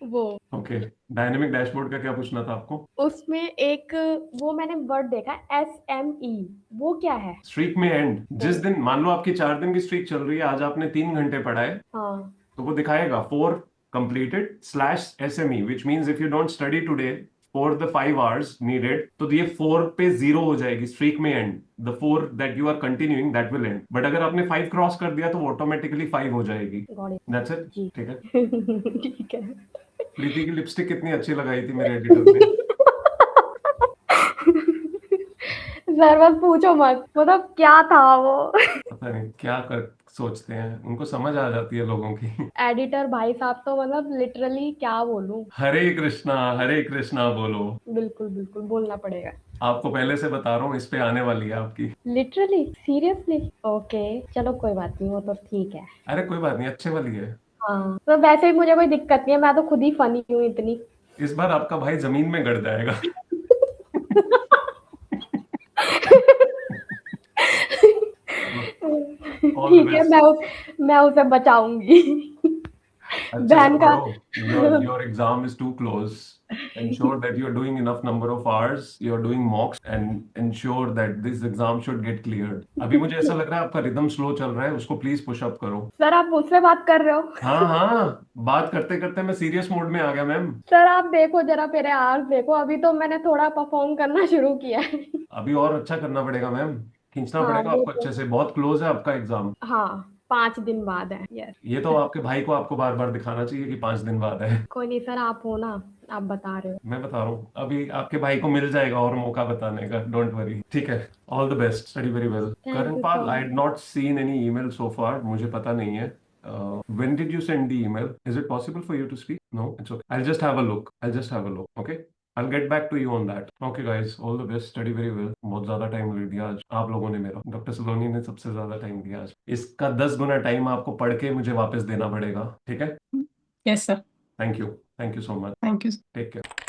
वो ओके, डायनेमिक डैशबोर्ड का क्या पूछना था आपको? उसमें एक वो मैंने वर्ड देखा, SME, वो क्या है? स्ट्रीक में एंड। जिस दिन मान लो आपकी 4 दिन की स्ट्रीक चल रही है, आज आपने 3 घंटे पढ़ा है, हाँ तो वो दिखाएगा 4 completed / SME, which means if you don't study today for the 5 hours needed, तो ये 4 पे 0 हो जाएगी, स्ट्रीक में and. the 4 that you are continuing that will end, but अगर आपने 5 क्रॉस कर दिया तो वो ऑटोमेटिकली 5 हो जाएगी। got it। That's it। जी। ठीक है। ठीक है। प्रीति की लिपस्टिक कितनी अच्छी लगाई थी मेरे एडिटर ने। सर बस पूछो मत, मतलब क्या था वो। पता नहीं क्या कर सोचते हैं, उनको समझ आ जाती है लोगों की। एडिटर भाई साहब तो मतलब लिटरली क्या बोलूं। हरे कृष्णा बोलो। बिल्कुल बिल्कुल बोलना पड़ेगा। आपको पहले से बता रहा हूँ, इस पे आने वाली है आपकी। Literally seriously? ओके चलो कोई बात नहीं, वो तो ठीक है। अरे कोई बात नहीं, अच्छे वाली है। हाँ तो वैसे भी मुझे कोई दिक्कत नहीं है, मैं तो खुद ही फनी हूँ इतनी। इस बार आपका भाई जमीन में गड़ जाएगा। All the ठीक है, best। मैं उसे बचाऊंगी। अच्छे से बहन का। पढ़ो। Your exam is too close। Ensure that you are doing enough number of hours, you are doing mocks, and ensure that this exam should get cleared। अभी मुझे ऐसा लग रहा है आपका रिदम स्लो चल रहा है, उसको प्लीज पुश अप करो। सर आप मुझसे बात कर रहे हो? हाँ, बात करते करते मैं सीरियस मोड में आ गया मैम। सर आप देखो जरा मेरे आर्स देखो, अभी तो मैंने थोड़ा परफॉर्म करना शुरू किया है। अभी और अच्छा करना पड़ेगा मैम, खींचना हाँ पड़ेगा वो आपको तो, अच्छे से, बहुत क्लोज है आपका एग्जाम। हाँ 5 दिन बाद है। यस। ये तो आपके भाई को आपको बार बार दिखाना चाहिए कि 5 दिन बाद है। कोई नहीं सर, आप हो ना, आप बता रहे हो। मैं बता रहा हूँ, अभी आपके भाई को मिल जाएगा और मौका बताने का, डोंट वरी। ठीक है, all the best, study very well. Thank Karan you pal, so I had much. Not seen any email so far, मुझे पता नहीं है। When did you send the email? Is it possible for you to speak? No, it's okay. I'll just have a look. Okay? I'll get back to you on that. Okay guys, all the best. Study very well. बहुत ज्यादा time ले दिया आज आप लोगों ने मेरा। Doctor सलोनी ने सबसे ज्यादा टाइम दिया आज। इसका 10 गुना टाइम आपको पढ़ के मुझे वापस देना पड़ेगा। ठीक है? Yes sir. Thank you so much. Thank you. Take care.